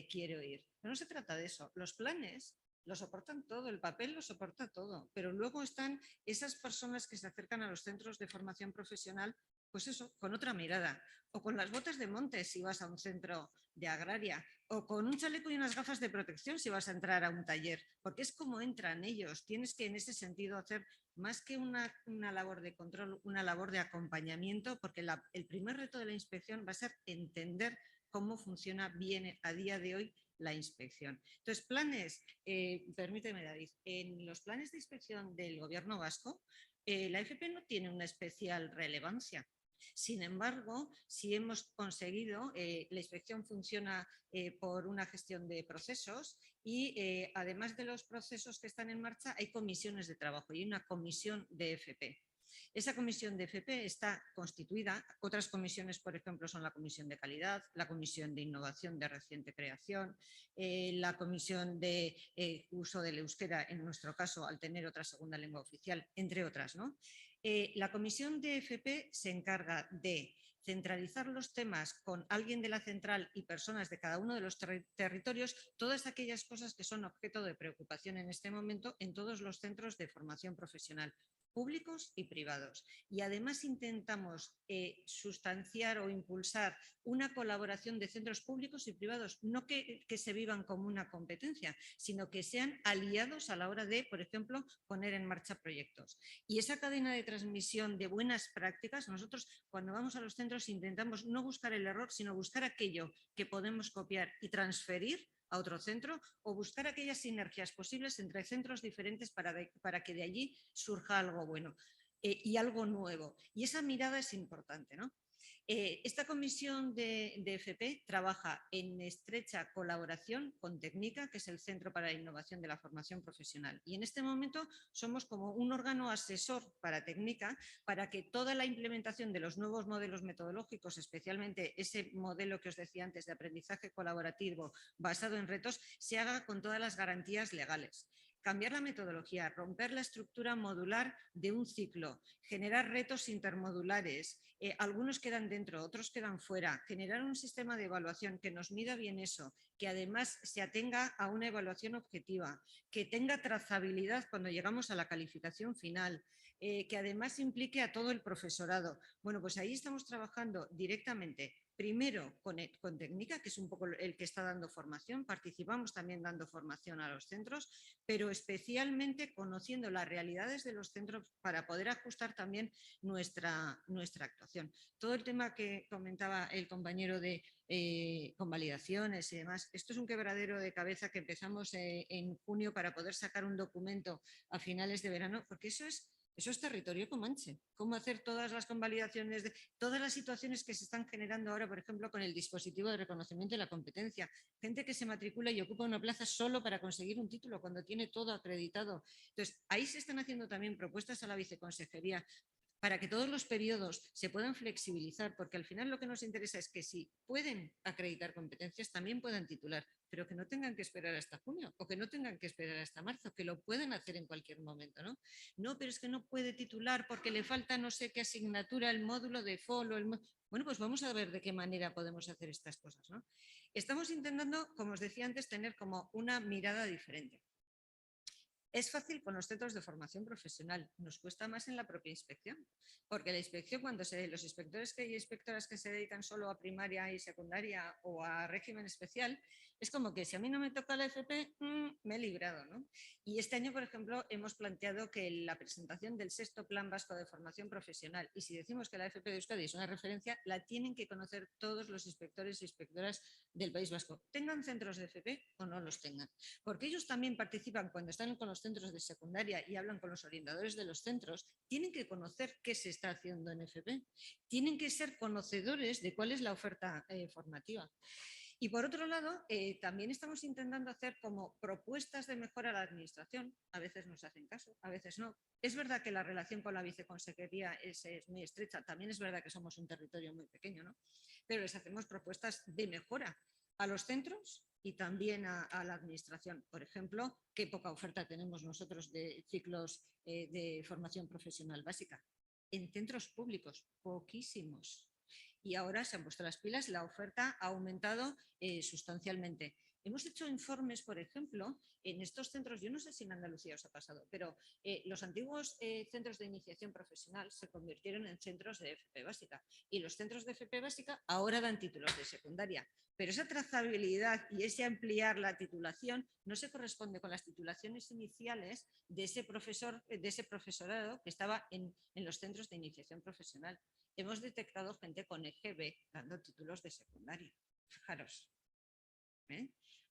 quiere oír. Pero no se trata de eso. Los planes lo soportan todo, el papel lo soporta todo, pero luego están esas personas que se acercan a los centros de formación profesional pues eso, con otra mirada, o con las botas de monte si vas a un centro de agraria, o con un chaleco y unas gafas de protección si vas a entrar a un taller, porque es como entran ellos. Tienes que en ese sentido hacer más que una labor de control, una labor de acompañamiento, porque el primer reto de la inspección va a ser entender cómo funciona bien a día de hoy la inspección. Entonces, planes, permíteme David, en los planes de inspección del Gobierno vasco, la FP no tiene una especial relevancia. Sin embargo, si hemos conseguido, la inspección funciona por una gestión de procesos y además de los procesos que están en marcha, hay comisiones de trabajo y una comisión de FP. Esa comisión de FP está constituida, otras comisiones, por ejemplo, son la comisión de calidad, la comisión de innovación de reciente creación, la comisión de uso del euskera, en nuestro caso, al tener otra segunda lengua oficial, entre otras, ¿no? La comisión de FP se encarga de centralizar los temas con alguien de la central y personas de cada uno de los territorios, todas aquellas cosas que son objeto de preocupación en este momento en todos los centros de formación profesional, públicos y privados. Y además intentamos sustanciar o impulsar una colaboración de centros públicos y privados, no que se vivan como una competencia, sino que sean aliados a la hora de, por ejemplo, poner en marcha proyectos. Y esa cadena de transmisión de buenas prácticas, nosotros cuando vamos a los centros intentamos no buscar el error, sino buscar aquello que podemos copiar y transferir a otro centro o buscar aquellas sinergias posibles entre centros diferentes para que de allí surja algo bueno y algo nuevo. Y esa mirada es importante, ¿no? Esta comisión de FP trabaja en estrecha colaboración con Tecnica, que es el Centro para la Innovación de la Formación Profesional. Y en este momento somos como un órgano asesor para Tecnica para que toda la implementación de los nuevos modelos metodológicos, especialmente ese modelo que os decía antes de aprendizaje colaborativo basado en retos, se haga con todas las garantías legales. Cambiar la metodología, romper la estructura modular de un ciclo, generar retos intermodulares, algunos quedan dentro, otros quedan fuera, generar un sistema de evaluación que nos mida bien eso, que además se atenga a una evaluación objetiva, que tenga trazabilidad cuando llegamos a la calificación final, que además implique a todo el profesorado. Bueno, pues ahí estamos trabajando directamente. Primero con Tecnica, que es un poco el que está dando formación, participamos también dando formación a los centros, pero especialmente conociendo las realidades de los centros para poder ajustar también nuestra actuación. Todo el tema que comentaba el compañero de convalidaciones y demás, esto es un quebradero de cabeza que empezamos en junio para poder sacar un documento a finales de verano, porque eso es territorio comanche. Cómo hacer todas las convalidaciones, todas las situaciones que se están generando ahora, por ejemplo, con el dispositivo de reconocimiento de la competencia. Gente que se matricula y ocupa una plaza solo para conseguir un título cuando tiene todo acreditado. Entonces, ahí se están haciendo también propuestas a la viceconsejería para que todos los periodos se puedan flexibilizar, porque al final lo que nos interesa es que si pueden acreditar competencias, también puedan titular, pero que no tengan que esperar hasta junio o que no tengan que esperar hasta marzo, que lo pueden hacer en cualquier momento, ¿no? No, pero es que no puede titular porque le falta no sé qué asignatura, el módulo de follow. Bueno, pues vamos a ver de qué manera podemos hacer estas cosas, ¿no? Estamos intentando, como os decía antes, tener como una mirada diferente. Es fácil con los centros de formación profesional, nos cuesta más en la propia inspección, porque la inspección, los inspectores y inspectoras que se dedican solo a primaria y secundaria o a régimen especial, es como que si a mí no me toca la FP, me he librado, ¿no? Y este año, por ejemplo, hemos planteado que la presentación del 6º Plan Vasco de Formación Profesional, y si decimos que la FP de Euskadi es una referencia, la tienen que conocer todos los inspectores e inspectoras del País Vasco, tengan centros de FP o no los tengan, porque ellos también participan cuando están con los centros de secundaria y hablan con los orientadores de los centros, tienen que conocer qué se está haciendo en FP, tienen que ser conocedores de cuál es la oferta formativa. Y por otro lado, también estamos intentando hacer como propuestas de mejora a la administración. A veces nos hacen caso, a veces no. Es verdad que la relación con la viceconsejería es muy estrecha. También es verdad que somos un territorio muy pequeño, ¿no? Pero les hacemos propuestas de mejora a los centros y también a la administración. Por ejemplo, qué poca oferta tenemos nosotros de ciclos de formación profesional básica. En centros públicos, poquísimos. Y ahora se han puesto las pilas, la oferta ha aumentado sustancialmente. Hemos hecho informes, por ejemplo, en estos centros, yo no sé si en Andalucía os ha pasado, pero los antiguos centros de iniciación profesional se convirtieron en centros de FP básica y los centros de FP básica ahora dan títulos de secundaria. Pero esa trazabilidad y ese ampliar la titulación no se corresponde con las titulaciones iniciales de ese profesorado que estaba en los centros de iniciación profesional. Hemos detectado gente con EGB dando títulos de secundaria. Fijaros.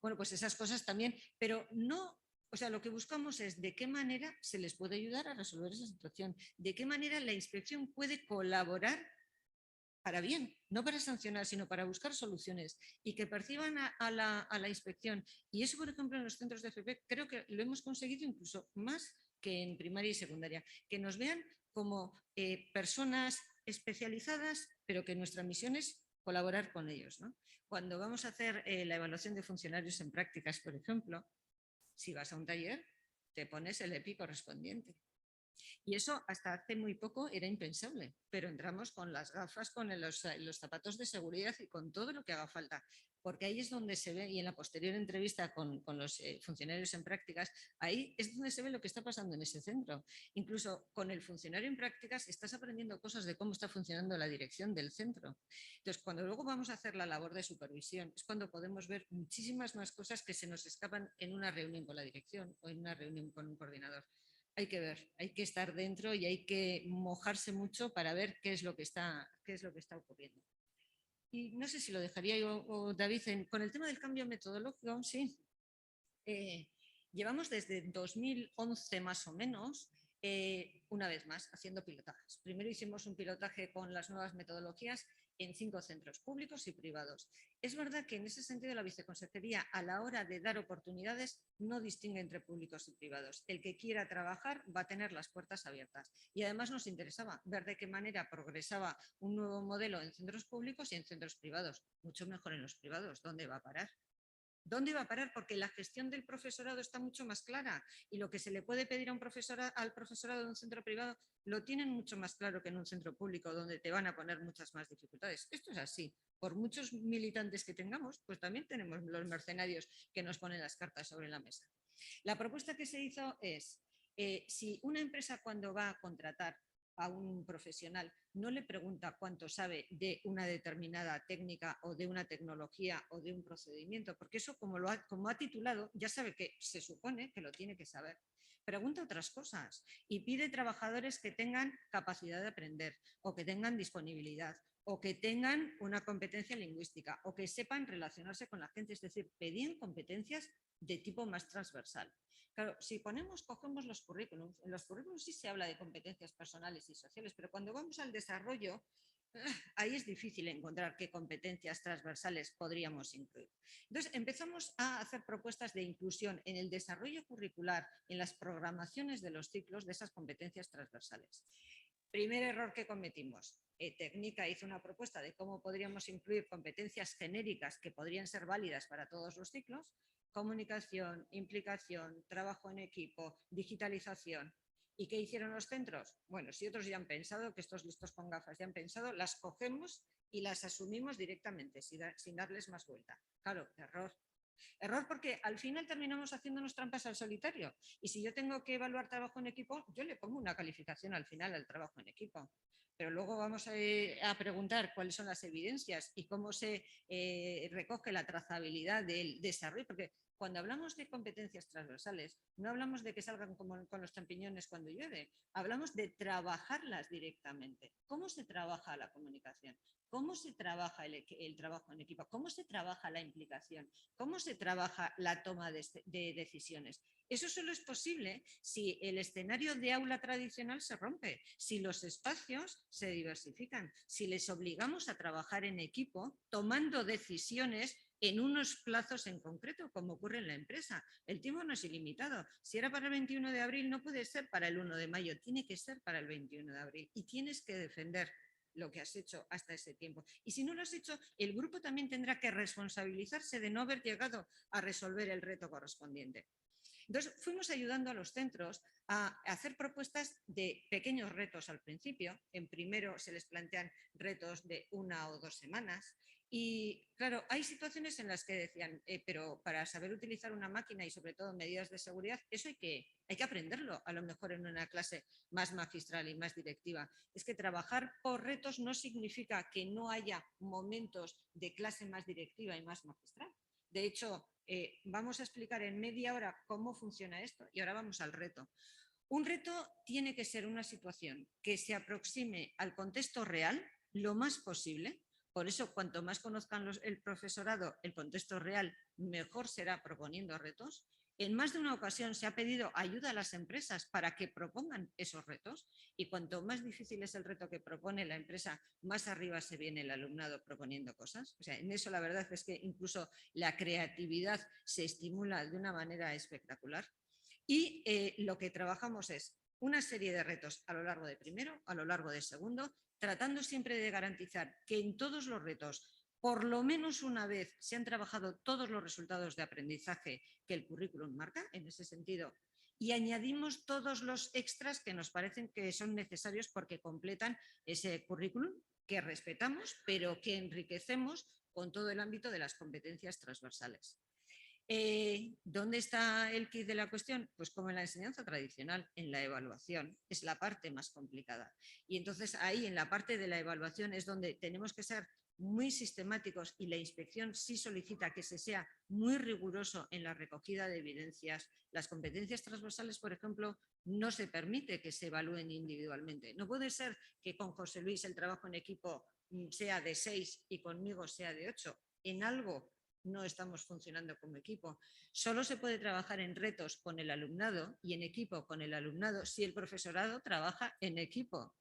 Bueno, pues esas cosas también, pero no, o sea, lo que buscamos es de qué manera se les puede ayudar a resolver esa situación, de qué manera la inspección puede colaborar para bien, no para sancionar, sino para buscar soluciones y que perciban a la inspección. Y eso, por ejemplo, en los centros de FP creo que lo hemos conseguido incluso más que en primaria y secundaria, que nos vean como personas especializadas, pero que nuestra misión es colaborar con ellos, ¿no? Cuando vamos a hacer la evaluación de funcionarios en prácticas, por ejemplo, si vas a un taller, te pones el EPI correspondiente. Y eso hasta hace muy poco era impensable, pero entramos con las gafas, con los zapatos de seguridad y con todo lo que haga falta, porque ahí es donde se ve, y en la posterior entrevista con los funcionarios en prácticas, ahí es donde se ve lo que está pasando en ese centro. Incluso con el funcionario en prácticas estás aprendiendo cosas de cómo está funcionando la dirección del centro. Entonces, cuando luego vamos a hacer la labor de supervisión, es cuando podemos ver muchísimas más cosas que se nos escapan en una reunión con la dirección o en una reunión con un coordinador. Hay que ver, hay que estar dentro y hay que mojarse mucho para ver qué es lo que está ocurriendo. Y no sé si lo dejaría yo o David con el tema del cambio metodológico, sí. Llevamos desde 2011 más o menos, una vez más, haciendo pilotajes. Primero hicimos un pilotaje con las nuevas metodologías en 5 centros públicos y privados. Es verdad que en ese sentido la viceconsejería, a la hora de dar oportunidades, no distingue entre públicos y privados. El que quiera trabajar va a tener las puertas abiertas. Y además nos interesaba ver de qué manera progresaba un nuevo modelo en centros públicos y en centros privados. Mucho mejor en los privados. ¿Dónde va a parar? ¿Dónde va a parar? Porque la gestión del profesorado está mucho más clara y lo que se le puede pedir a al profesorado de un centro privado lo tienen mucho más claro que en un centro público donde te van a poner muchas más dificultades. Esto es así. Por muchos militantes que tengamos, pues también tenemos los mercenarios que nos ponen las cartas sobre la mesa. La propuesta que se hizo es, si una empresa cuando va a contratar a un profesional no le pregunta cuánto sabe de una determinada técnica o de una tecnología o de un procedimiento, porque eso como ha titulado ya sabe que se supone que lo tiene que saber. Pregunta otras cosas y pide trabajadores que tengan capacidad de aprender o que tengan disponibilidad o que tengan una competencia lingüística o que sepan relacionarse con la gente, es decir, pedían competencias de tipo más transversal. Claro, si cogemos los currículums, en los currículums sí se habla de competencias personales y sociales, pero cuando vamos al desarrollo, ahí es difícil encontrar qué competencias transversales podríamos incluir. Entonces, empezamos a hacer propuestas de inclusión en el desarrollo curricular, en las programaciones de los ciclos de esas competencias transversales. Primer error que cometimos. Técnica hizo una propuesta de cómo podríamos incluir competencias genéricas que podrían ser válidas para todos los ciclos. Comunicación, implicación, trabajo en equipo, digitalización. ¿Y qué hicieron los centros? Bueno, si otros ya han pensado, que estos listos con gafas ya han pensado, las cogemos y las asumimos directamente, sin darles más vuelta. Claro, error. Error porque al final terminamos haciéndonos trampas al solitario. Y si yo tengo que evaluar trabajo en equipo, yo le pongo una calificación al final al trabajo en equipo. Pero luego vamos a preguntar cuáles son las evidencias y cómo se recoge la trazabilidad del desarrollo, porque cuando hablamos de competencias transversales, no hablamos de que salgan como con los champiñones cuando llueve, hablamos de trabajarlas directamente. ¿Cómo se trabaja la comunicación? ¿Cómo se trabaja el trabajo en equipo? ¿Cómo se trabaja la implicación? ¿Cómo se trabaja la toma de decisiones? Eso solo es posible si el escenario de aula tradicional se rompe, si los espacios se diversifican, si les obligamos a trabajar en equipo tomando decisiones en unos plazos en concreto, como ocurre en la empresa. El tiempo no es ilimitado. Si era para el 21 de abril, no puede ser para el 1 de mayo, tiene que ser para el 21 de abril. Y tienes que defender lo que has hecho hasta ese tiempo. Y si no lo has hecho, el grupo también tendrá que responsabilizarse de no haber llegado a resolver el reto correspondiente. Entonces, fuimos ayudando a los centros a hacer propuestas de pequeños retos al principio. En primero se les plantean retos de 1 o 2 semanas. Y claro, hay situaciones en las que decían, pero para saber utilizar una máquina y sobre todo medidas de seguridad, eso hay que aprenderlo a lo mejor en una clase más magistral y más directiva. Es que trabajar por retos no significa que no haya momentos de clase más directiva y más magistral. De hecho, vamos a explicar en media hora cómo funciona esto y ahora vamos al reto. Un reto tiene que ser una situación que se aproxime al contexto real lo más posible. Por eso, cuanto más conozcan el profesorado el contexto real, mejor será proponiendo retos. En más de una ocasión se ha pedido ayuda a las empresas para que propongan esos retos y cuanto más difícil es el reto que propone la empresa, más arriba se viene el alumnado proponiendo cosas. O sea, en eso la verdad es que incluso la creatividad se estimula de una manera espectacular. Y lo que trabajamos es una serie de retos a lo largo de primero, a lo largo de segundo, tratando siempre de garantizar que en todos los retos, por lo menos una vez, se han trabajado todos los resultados de aprendizaje que el currículum marca, en ese sentido, y añadimos todos los extras que nos parecen que son necesarios porque completan ese currículum que respetamos, pero que enriquecemos con todo el ámbito de las competencias transversales. ¿Dónde está el quid de la cuestión? Pues como en la enseñanza tradicional, en la evaluación, es la parte más complicada. Y entonces ahí en la parte de la evaluación es donde tenemos que ser muy sistemáticos y la inspección sí solicita que se sea muy riguroso en la recogida de evidencias. Las competencias transversales, por ejemplo, no se permite que se evalúen individualmente. No puede ser que con José Luis el trabajo en equipo sea de 6 y conmigo sea de 8. En algo no estamos funcionando como equipo. Solo se puede trabajar en retos con el alumnado y en equipo con el alumnado si el profesorado trabaja en equipo.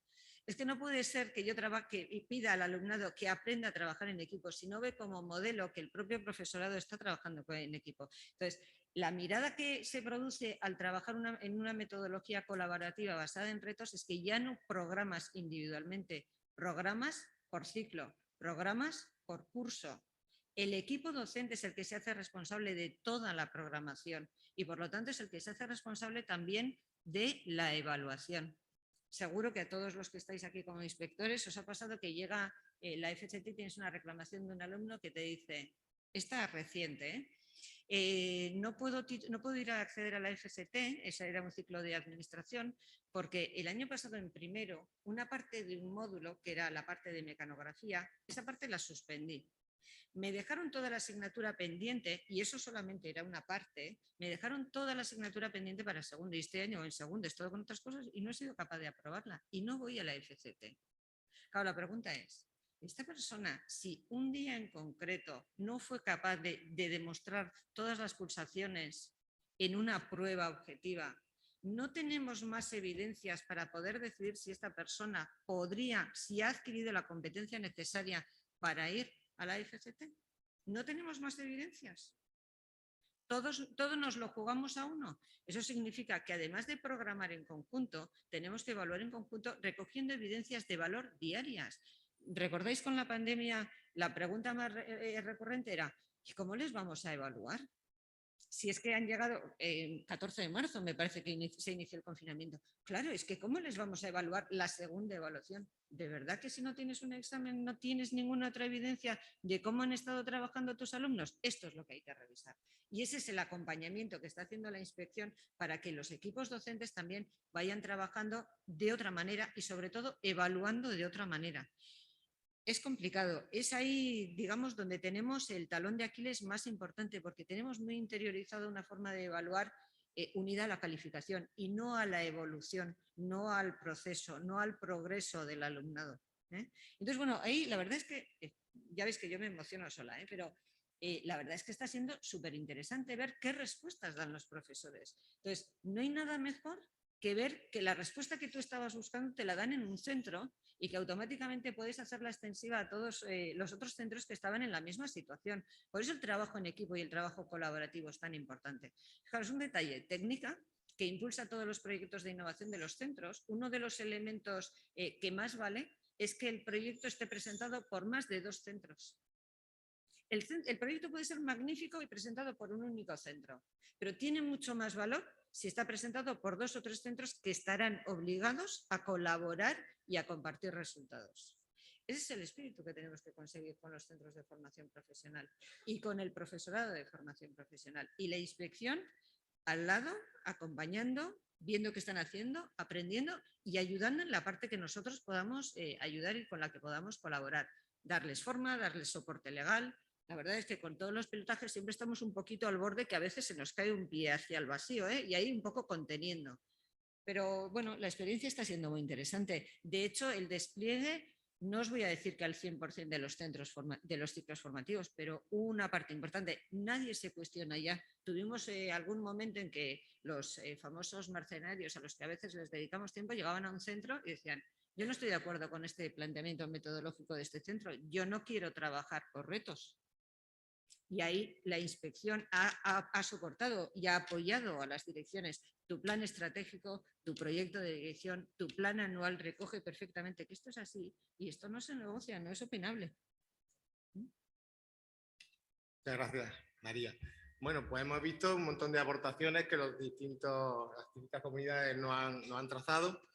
Es que no puede ser que yo trabaje y pida al alumnado que aprenda a trabajar en equipo si no ve como modelo que el propio profesorado está trabajando en equipo. Entonces, la mirada que se produce al trabajar en una metodología colaborativa basada en retos es que ya no programas individualmente, programas por ciclo, programas por curso. El equipo docente es el que se hace responsable de toda la programación y por lo tanto es el que se hace responsable también de la evaluación. Seguro que a todos los que estáis aquí como inspectores os ha pasado que llega la FCT y tienes una reclamación de un alumno que te dice, esta es reciente, no puedo ir a acceder a la FCT, ese era un ciclo de administración, porque el año pasado en primero, una parte de un módulo, que era la parte de mecanografía, esa parte la suspendí. Me dejaron toda la asignatura pendiente, y eso solamente era una parte, me dejaron toda la asignatura pendiente para segundo, y este año en segundo he estado con otras cosas y no he sido capaz de aprobarla, y no voy a la FCT. Claro, la pregunta es, esta persona, si un día en concreto no fue capaz de demostrar todas las pulsaciones en una prueba objetiva, ¿no tenemos más evidencias para poder decidir si esta persona podría, si ha adquirido la competencia necesaria para ir a la FCT? ¿No tenemos más evidencias? Todos nos lo jugamos a uno. Eso significa que además de programar en conjunto, tenemos que evaluar en conjunto recogiendo evidencias de valor diarias. ¿Recordáis con la pandemia la pregunta más recurrente era ¿y cómo les vamos a evaluar? Si es que han llegado el 14 de marzo, me parece que se inició el confinamiento. Claro, es que ¿cómo les vamos a evaluar la segunda evaluación? ¿De verdad que si no tienes un examen no tienes ninguna otra evidencia de cómo han estado trabajando tus alumnos? Esto es lo que hay que revisar. Y ese es el acompañamiento que está haciendo la inspección para que los equipos docentes también vayan trabajando de otra manera y sobre todo evaluando de otra manera. Es complicado, es ahí, digamos, donde tenemos el talón de Aquiles más importante porque tenemos muy interiorizado una forma de evaluar unida a la calificación y no a la evolución, no al proceso, no al progreso del alumnado. Entonces, bueno, ahí la verdad es que, ya veis que yo me emociono sola, pero la verdad es que está siendo súper interesante ver qué respuestas dan los profesores. Entonces, no hay nada mejor que ver que la respuesta que tú estabas buscando te la dan en un centro y que automáticamente puedes hacerla extensiva a todos los otros centros que estaban en la misma situación. Por eso el trabajo en equipo y el trabajo colaborativo es tan importante. Fijaros, un detalle, técnica que impulsa todos los proyectos de innovación de los centros. Uno de los elementos que más vale es que el proyecto esté presentado por más de 2 centros. El proyecto puede ser magnífico y presentado por un único centro, pero tiene mucho más valor si está presentado por 2 o 3 centros que estarán obligados a colaborar y a compartir resultados. Ese es el espíritu que tenemos que conseguir con los centros de formación profesional y con el profesorado de formación profesional. Y la inspección al lado, acompañando, viendo qué están haciendo, aprendiendo y ayudando en la parte que nosotros podamos ayudar y con la que podamos colaborar. Darles forma, darles soporte legal. La verdad es que con todos los pilotajes siempre estamos un poquito al borde, que a veces se nos cae un pie hacia el vacío, y ahí un poco conteniendo. Pero bueno, la experiencia está siendo muy interesante. De hecho, el despliegue, no os voy a decir que al 100% de los centros de los ciclos formativos, pero una parte importante, nadie se cuestiona ya. Tuvimos algún momento en que los famosos mercenarios a los que a veces les dedicamos tiempo llegaban a un centro y decían: yo no estoy de acuerdo con este planteamiento metodológico de este centro, yo no quiero trabajar por retos. Y ahí la inspección ha soportado y ha apoyado a las direcciones. Tu plan estratégico, tu proyecto de dirección, tu plan anual recoge perfectamente que esto es así y esto no se negocia, no es opinable. Muchas gracias, María. Bueno, pues hemos visto un montón de aportaciones que las distintas comunidades nos han trazado.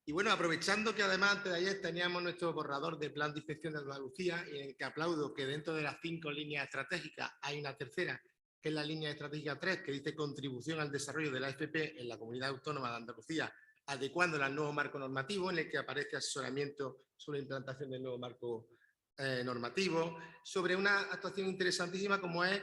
Y bueno, aprovechando que además antes de ayer teníamos nuestro borrador de plan de inspección de Andalucía, y en el que aplaudo que dentro de las 5 líneas estratégicas hay una tercera, que es la línea estratégica 3, que dice contribución al desarrollo de la AFP en la Comunidad Autónoma de Andalucía, adecuándola al nuevo marco normativo, en el que aparece asesoramiento sobre la implantación del nuevo marco normativo, sobre una actuación interesantísima como es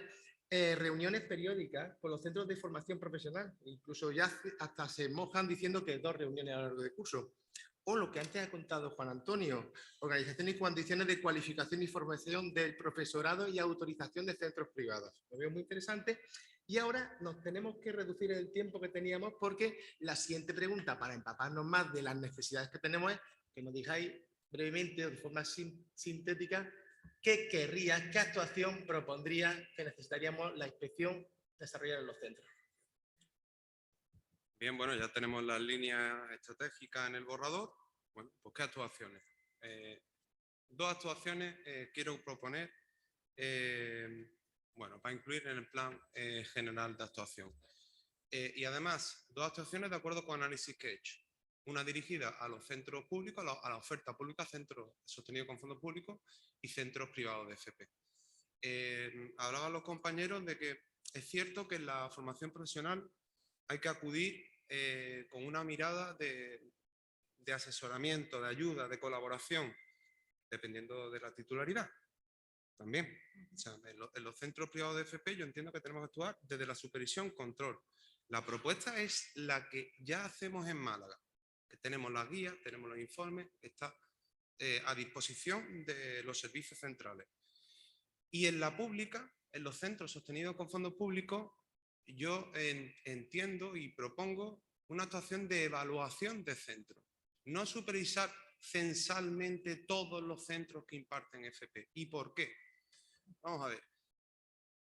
reuniones periódicas con los centros de formación profesional. Incluso ya hasta se mojan diciendo que 2 reuniones a lo largo del curso. O lo que antes ha contado Juan Antonio, organizaciones y condiciones de cualificación y formación del profesorado y autorización de centros privados. Lo veo muy interesante. Y ahora nos tenemos que reducir el tiempo que teníamos, porque la siguiente pregunta, para empaparnos más de las necesidades que tenemos, es que nos digáis brevemente, de forma sintética, ¿qué querrías, qué actuación propondrías que necesitaríamos la inspección desarrollar en los centros? Bien, bueno, ya tenemos las líneas estratégicas en el borrador. Bueno, pues ¿qué actuaciones? 2 actuaciones quiero proponer, bueno, para incluir en el plan general de actuación. Y además, 2 actuaciones de acuerdo con análisis que he hecho. Una dirigida a los centros públicos, a la oferta pública, centros sostenidos con fondos públicos y centros privados de FP. Hablaban los compañeros de que es cierto que en la formación profesional hay que acudir con una mirada de asesoramiento, de ayuda, de colaboración, dependiendo de la titularidad. También, o sea, en los centros privados de FP yo entiendo que tenemos que actuar desde la supervisión, control. La propuesta es la que ya hacemos en Málaga, que tenemos las guías, tenemos los informes, está a disposición de los servicios centrales. Y en la pública, en los centros sostenidos con fondos públicos, yo entiendo y propongo una actuación de evaluación de centros. No supervisar censalmente todos los centros que imparten FP. ¿Y por qué? Vamos a ver.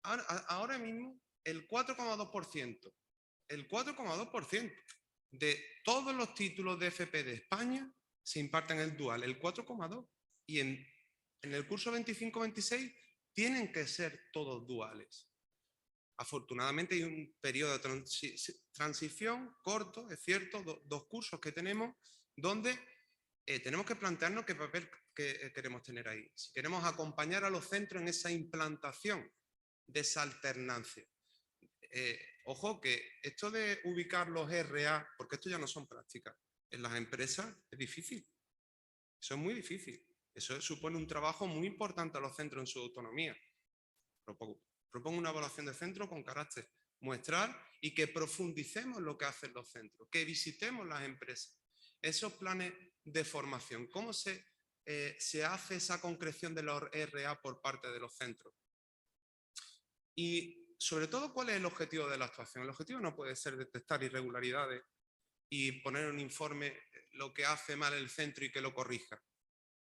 Ahora mismo, el 4,2% de todos los títulos de FP de España se imparten en el dual, el 4,2%. Y en el curso 25-26 tienen que ser todos duales. Afortunadamente hay un periodo de transición corto, es cierto, 2 cursos que tenemos, donde tenemos que plantearnos qué papel queremos tener ahí. Si queremos acompañar a los centros en esa implantación de esa alternancia. Ojo que esto de ubicar los RA, porque esto ya no son prácticas, en las empresas es difícil. Eso es muy difícil. Eso supone un trabajo muy importante a los centros en su autonomía. Propongo una evaluación de centro con carácter muestral y que profundicemos lo que hacen los centros, que visitemos las empresas. Esos planes de formación, ¿cómo se hace esa concreción de los RA por parte de los centros? Y sobre todo, ¿cuál es el objetivo de la actuación? El objetivo no puede ser detectar irregularidades y poner en un informe lo que hace mal el centro y que lo corrija.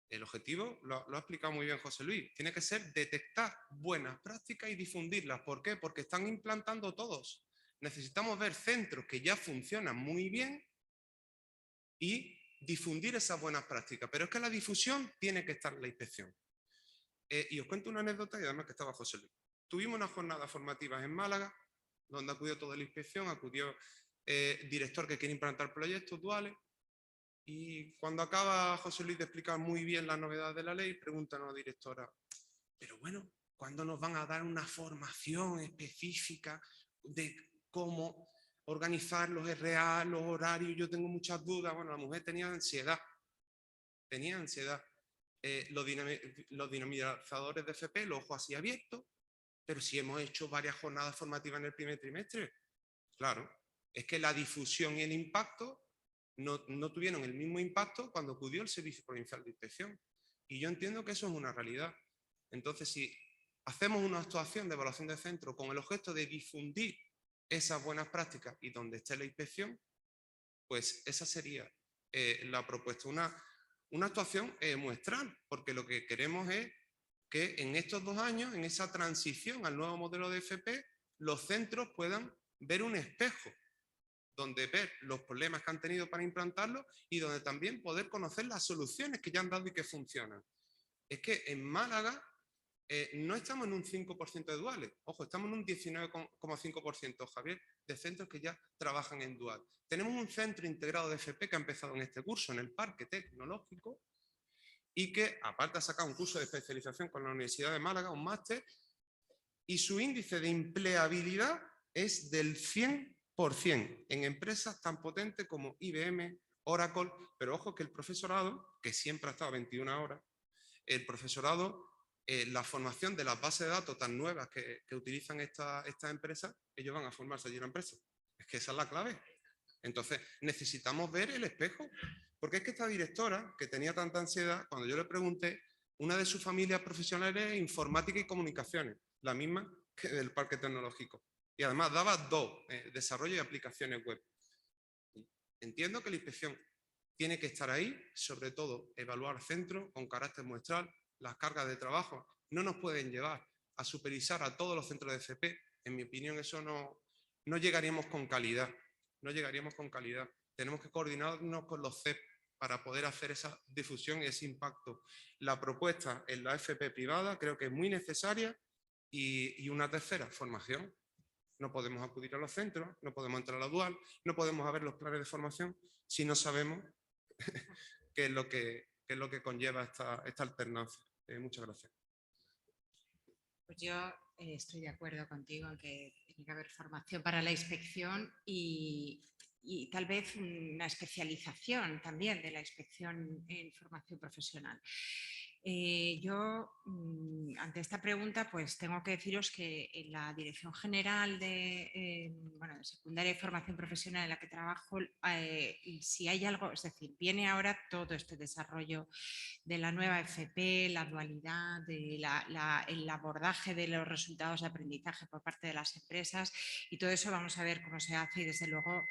El objetivo, lo ha explicado muy bien José Luis, tiene que ser detectar buenas prácticas y difundirlas. ¿Por qué? Porque están implantando todos. Necesitamos ver centros que ya funcionan muy bien y difundir esas buenas prácticas. Pero es que la difusión tiene que estar en la inspección. Y os cuento una anécdota y además que estaba José Luis. Tuvimos unas jornadas formativas en Málaga, donde acudió toda la inspección, acudió director que quiere implantar proyectos duales. Y cuando acaba José Luis de explicar muy bien las novedades de la ley, preguntan a la directora, pero bueno, ¿cuándo nos van a dar una formación específica de cómo organizar los RA, los horarios? Yo tengo muchas dudas. Bueno, la mujer tenía ansiedad. Los dinamizadores de FP, los ojos así abiertos, pero si hemos hecho varias jornadas formativas en el primer trimestre, claro, es que la difusión y el impacto no tuvieron el mismo impacto cuando acudió el Servicio Provincial de Inspección. Y yo entiendo que eso es una realidad. Entonces, si hacemos una actuación de evaluación de centro con el objeto de difundir esas buenas prácticas y donde esté la inspección, pues esa sería la propuesta, una actuación muestral, porque lo que queremos es que en estos 2 años, en esa transición al nuevo modelo de FP, los centros puedan ver un espejo donde ver los problemas que han tenido para implantarlo y donde también poder conocer las soluciones que ya han dado y que funcionan. Es que en Málaga no estamos en un 5% de duales, ojo, estamos en un 19,5%, Javier, de centros que ya trabajan en dual. Tenemos un centro integrado de FP que ha empezado en este curso, en el Parque Tecnológico, y que aparte ha sacado un curso de especialización con la Universidad de Málaga, un máster, y su índice de empleabilidad es del 100% en empresas tan potentes como IBM, Oracle, pero ojo que el profesorado, que siempre ha estado a 21 horas, el profesorado, la formación de las bases de datos tan nuevas que utilizan estas empresas, ellos van a formarse allí en la empresa. Es que esa es la clave. Entonces, necesitamos ver el espejo, porque es que esta directora, que tenía tanta ansiedad, cuando yo le pregunté, una de sus familias profesionales es informática y comunicaciones, la misma que del Parque Tecnológico. Y además daba 2, desarrollo y aplicaciones web. Entiendo que la inspección tiene que estar ahí, sobre todo evaluar centros con carácter muestral. Las cargas de trabajo no nos pueden llevar a supervisar a todos los centros de FP. En mi opinión, eso no llegaríamos con calidad. No llegaríamos con calidad. Tenemos que coordinarnos con los CEP para poder hacer esa difusión y ese impacto. La propuesta en la FP privada creo que es muy necesaria y una tercera, formación. No podemos acudir a los centros, no podemos entrar a la dual, no podemos ver los planes de formación si no sabemos qué es lo que conlleva esta alternancia. Muchas gracias. Pues yo estoy de acuerdo contigo en que tiene que haber formación para la inspección y tal vez una especialización también de la inspección en formación profesional. Yo, ante esta pregunta, pues tengo que deciros que en la Dirección General de Secundaria y Formación Profesional en la que trabajo, si hay algo, es decir, viene ahora todo este desarrollo de la nueva FP, la dualidad, el abordaje de los resultados de aprendizaje por parte de las empresas y todo eso vamos a ver cómo se hace y desde luego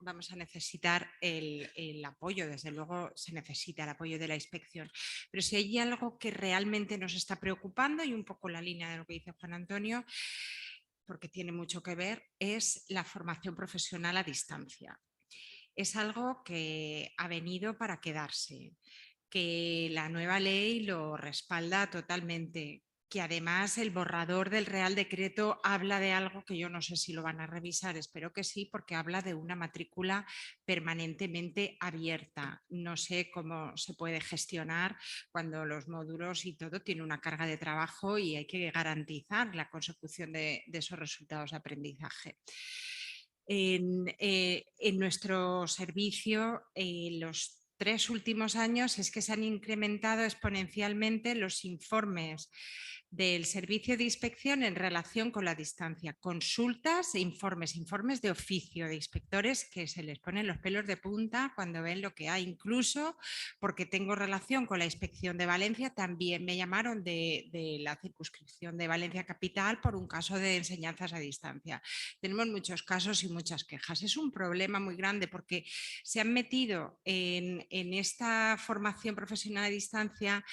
vamos a necesitar el apoyo, desde luego se necesita el apoyo de la inspección. Pero si hay algo que realmente nos está preocupando y un poco la línea de lo que dice Juan Antonio, porque tiene mucho que ver, es la formación profesional a distancia. Es algo que ha venido para quedarse, que la nueva ley lo respalda totalmente, que además el borrador del Real Decreto habla de algo que yo no sé si lo van a revisar, espero que sí, porque habla de una matrícula permanentemente abierta. No sé cómo se puede gestionar cuando los módulos y todo tiene una carga de trabajo y hay que garantizar la consecución de esos resultados de aprendizaje. En nuestro servicio, los 3 últimos años es que se han incrementado exponencialmente los informes del servicio de inspección en relación con la distancia, consultas e informes de oficio de inspectores que se les ponen los pelos de punta cuando ven lo que hay, incluso porque tengo relación con la inspección de Valencia, también me llamaron de la circunscripción de Valencia Capital por un caso de enseñanzas a distancia. Tenemos muchos casos y muchas quejas. Es un problema muy grande porque se han metido en esta formación profesional a distancia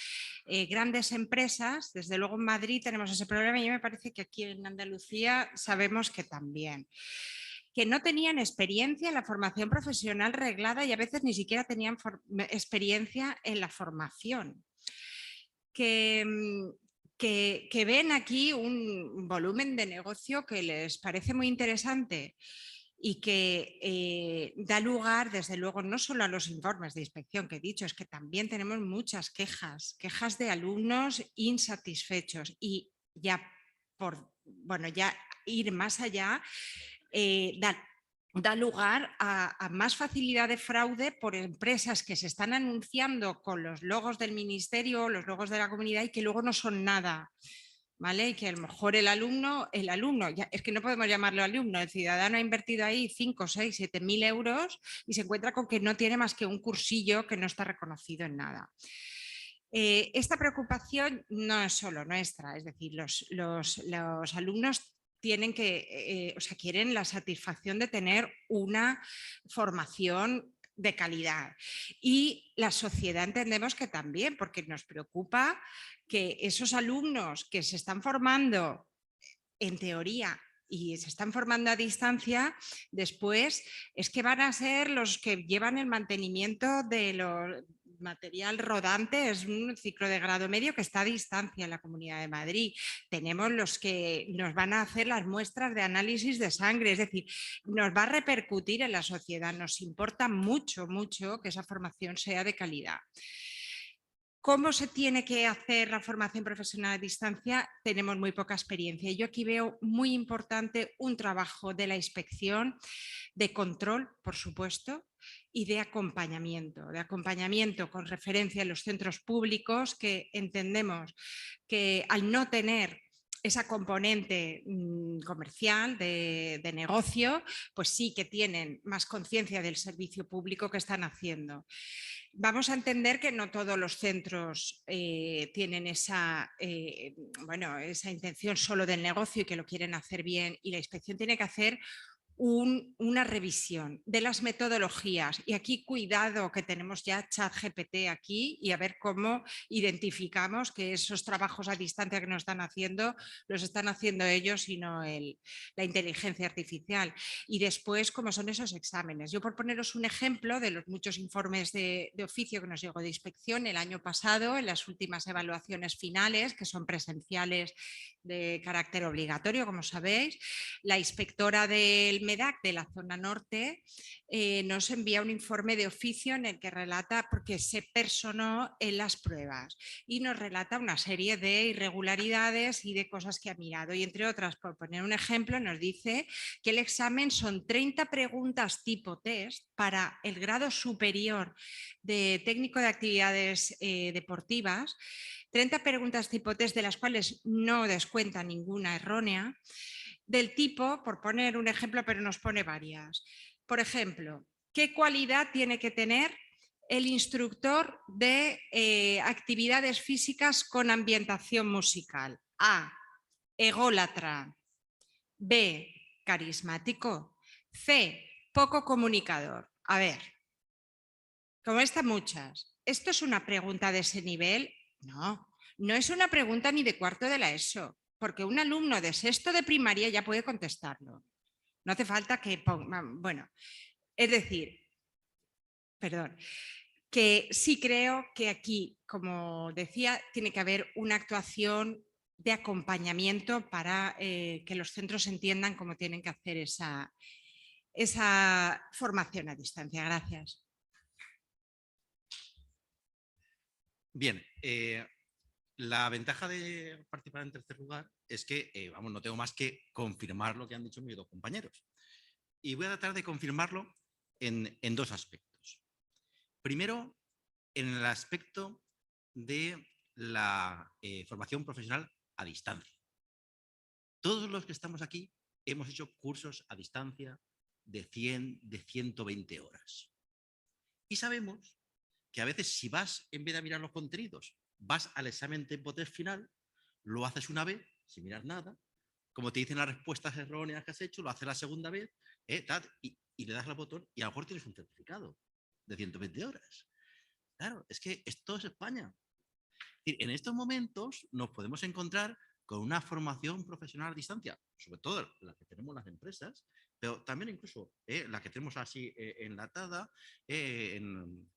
grandes empresas. Desde luego en Madrid tenemos ese problema y me parece que aquí en Andalucía sabemos que también, que no tenían experiencia en la formación profesional reglada y a veces ni siquiera tenían experiencia en la formación, que ven aquí un volumen de negocio que les parece muy interesante y que da lugar, desde luego, no solo a los informes de inspección que he dicho, es que también tenemos muchas quejas de alumnos insatisfechos y ya ya ir más allá da lugar a más facilidad de fraude por empresas que se están anunciando con los logos del ministerio, los logos de la comunidad y que luego no son nada. ¿Vale? Y que a lo mejor el alumno, es que no podemos llamarlo alumno, el ciudadano ha invertido ahí 5, 6, 7 mil euros y se encuentra con que no tiene más que un cursillo que no está reconocido en nada. Esta preocupación no es solo nuestra, es decir, los alumnos quieren la satisfacción de tener una formación de calidad. Y la sociedad entendemos que también, porque nos preocupa que esos alumnos que se están formando en teoría y se están formando a distancia, después es que van a ser los que llevan el mantenimiento de los material rodante, es un ciclo de grado medio que está a distancia en la Comunidad de Madrid. Tenemos los que nos van a hacer las muestras de análisis de sangre, es decir, nos va a repercutir en la sociedad, nos importa mucho, mucho que esa formación sea de calidad. ¿Cómo se tiene que hacer la formación profesional a distancia? Tenemos muy poca experiencia. Yo aquí veo muy importante un trabajo de la inspección, de control, por supuesto, y de acompañamiento con referencia a los centros públicos, que entendemos que al no tener esa componente comercial de negocio, pues sí que tienen más conciencia del servicio público que están haciendo. Vamos a entender que no todos los centros tienen esa intención solo del negocio y que lo quieren hacer bien, y la inspección tiene que hacer una revisión de las metodologías. Y aquí cuidado que tenemos ya ChatGPT aquí y a ver cómo identificamos que esos trabajos a distancia que nos están haciendo los están haciendo ellos y no la inteligencia artificial. Y después, cómo son esos exámenes. Yo, por poneros un ejemplo de los muchos informes de oficio que nos llegó de inspección el año pasado, en las últimas evaluaciones finales, que son presenciales de carácter obligatorio, como sabéis, la inspectora del MEDAC de la zona norte nos envía un informe de oficio en el que relata, porque se personó en las pruebas, y nos relata una serie de irregularidades y de cosas que ha mirado, y entre otras, por poner un ejemplo, nos dice que el examen son 30 preguntas tipo test para el grado superior de técnico de actividades deportivas, 30 preguntas tipo test de las cuales no descuenta ninguna errónea, del tipo, por poner un ejemplo, pero nos pone varias. Por ejemplo, ¿qué cualidad tiene que tener el instructor de actividades físicas con ambientación musical? A, ególatra. B, carismático. C, poco comunicador. A ver, como estas muchas, ¿esto es una pregunta de ese nivel? No, no es una pregunta ni de cuarto de la ESO, porque un alumno de sexto de primaria ya puede contestarlo. No hace falta que ponga, bueno, es decir, perdón, que sí creo que aquí, como decía, tiene que haber una actuación de acompañamiento para que los centros entiendan cómo tienen que hacer esa formación a distancia. Gracias. Bien, la ventaja de participar en tercer lugar es que, no tengo más que confirmar lo que han dicho mis dos compañeros. Y voy a tratar de confirmarlo en dos aspectos. Primero, en el aspecto de la formación profesional a distancia. Todos los que estamos aquí hemos hecho cursos a distancia de 100, de 120 horas. Y sabemos que a veces, si vas, en vez de mirar los contenidos, vas al examen tempo test final, lo haces una vez sin mirar nada, como te dicen las respuestas erróneas que has hecho, lo haces la segunda vez y le das al botón y a lo mejor tienes un certificado de 120 horas. Claro, es que esto es España. En estos momentos nos podemos encontrar con una formación profesional a distancia, sobre todo la que tenemos las empresas, pero también incluso la que tenemos así enlatada, en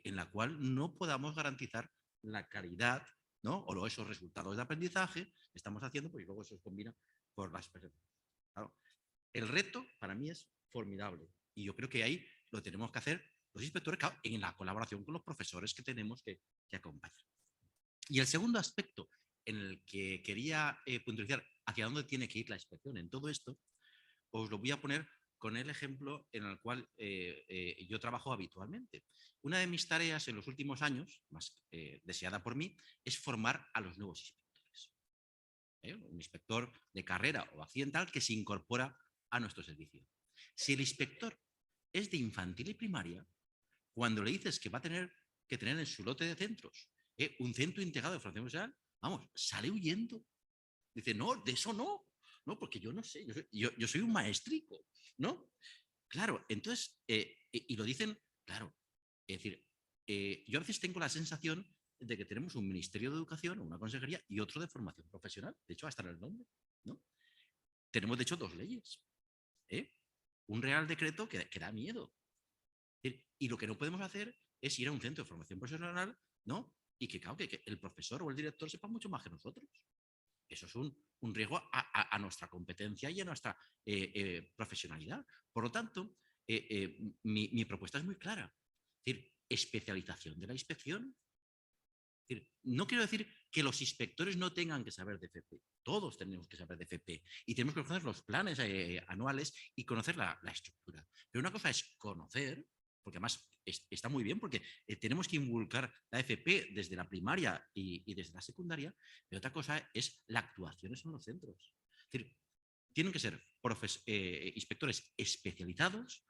la cual no podamos garantizar la calidad ¿no? O esos resultados de aprendizaje estamos haciendo, pues luego eso se combina por las personas. Claro, el reto para mí es formidable y yo creo que ahí lo tenemos que hacer los inspectores, claro, en la colaboración con los profesores que tenemos que acompañar. Y el segundo aspecto en el que quería puntualizar hacia dónde tiene que ir la inspección en todo esto, os lo voy a poner con el ejemplo en el cual yo trabajo habitualmente. Una de mis tareas en los últimos años, más deseada por mí, es formar a los nuevos inspectores. Un inspector de carrera o accidental que se incorpora a nuestro servicio. Si el inspector es de infantil y primaria, cuando le dices que va a tener que tener en su lote de centros un centro integrado de formación profesional, vamos, sale huyendo. Dice, no, de eso no, porque yo no sé, yo soy un maestrico, ¿no? Claro, entonces, y lo dicen, claro, es decir, yo a veces tengo la sensación de que tenemos un Ministerio de Educación, una consejería y otro de formación profesional, de hecho, hasta en el nombre, ¿no? Tenemos, de hecho, 2 leyes, un Real Decreto que da miedo. Y lo que no podemos hacer es ir a un centro de formación profesional, ¿no? Y que, claro, que el profesor o el director sepa mucho más que nosotros. Eso es un riesgo a nuestra competencia y a nuestra profesionalidad. Por lo tanto, mi propuesta es muy clara. Es decir, especialización de la inspección. Es decir, no quiero decir que los inspectores no tengan que saber de FP. Todos tenemos que saber de FP y tenemos que conocer los planes anuales y conocer la estructura. Pero una cosa es conocer, porque además está muy bien, porque tenemos que involucrar la FP desde la primaria y desde la secundaria, pero otra cosa es la actuación en los centros. Es decir, tienen que ser inspectores especializados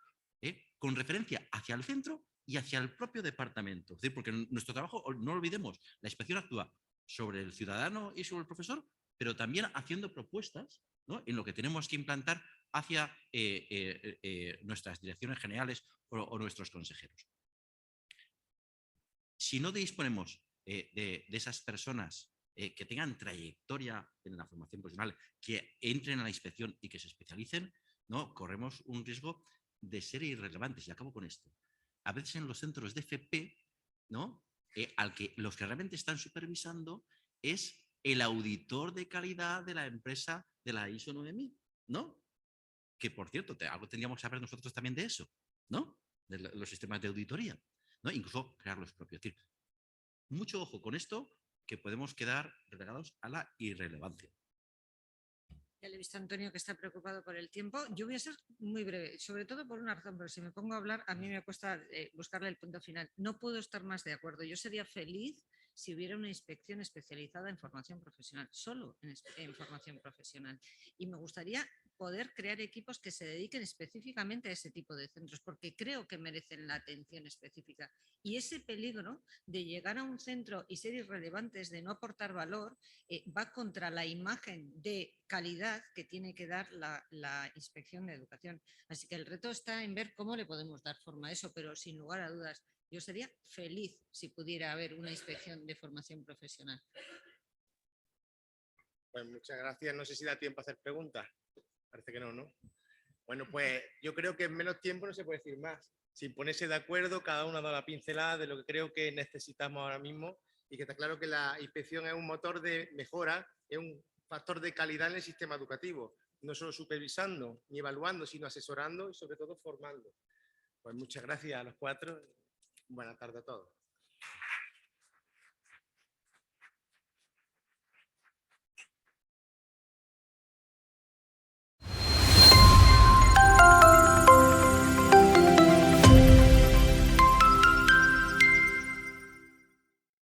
con referencia hacia el centro y hacia el propio departamento. Es decir, porque nuestro trabajo, no olvidemos, la inspección actúa sobre el ciudadano y sobre el profesor, pero también haciendo propuestas, ¿no?, en lo que tenemos que implantar hacia nuestras direcciones generales o nuestros consejeros. Si no disponemos de esas personas que tengan trayectoria en la formación profesional, que entren a la inspección y que se especialicen, ¿no?, corremos un riesgo de ser irrelevantes. Y acabo con esto. A veces en los centros de FP, ¿no?, los que realmente están supervisando es el auditor de calidad de la empresa de la ISO 9000, ¿no? Que, por cierto, algo tendríamos que saber nosotros también de eso, ¿no? De los sistemas de auditoría, ¿no? Incluso crear los propios. Es decir, mucho ojo con esto, que podemos quedar relegados a la irrelevancia. Ya le he visto a Antonio que está preocupado por el tiempo. Yo voy a ser muy breve, sobre todo por una razón, porque si me pongo a hablar, a mí me cuesta buscarle el punto final. No puedo estar más de acuerdo. Yo sería feliz si hubiera una inspección especializada en formación profesional, solo en formación profesional. Y me gustaría poder crear equipos que se dediquen específicamente a ese tipo de centros, porque creo que merecen la atención específica. Y ese peligro de llegar a un centro y ser irrelevantes, de no aportar valor, va contra la imagen de calidad que tiene que dar la inspección de educación. Así que el reto está en ver cómo le podemos dar forma a eso, pero sin lugar a dudas, yo sería feliz si pudiera haber una inspección de formación profesional. Pues muchas gracias. No sé si da tiempo a hacer preguntas. Parece que no, ¿no? Bueno, pues yo creo que en menos tiempo no se puede decir más. Sin ponerse de acuerdo, cada uno ha dado la pincelada de lo que creo que necesitamos ahora mismo y que está claro que la inspección es un motor de mejora, es un factor de calidad en el sistema educativo, no solo supervisando ni evaluando, sino asesorando y sobre todo formando. Pues muchas gracias a los 4. Buenas tardes a todos.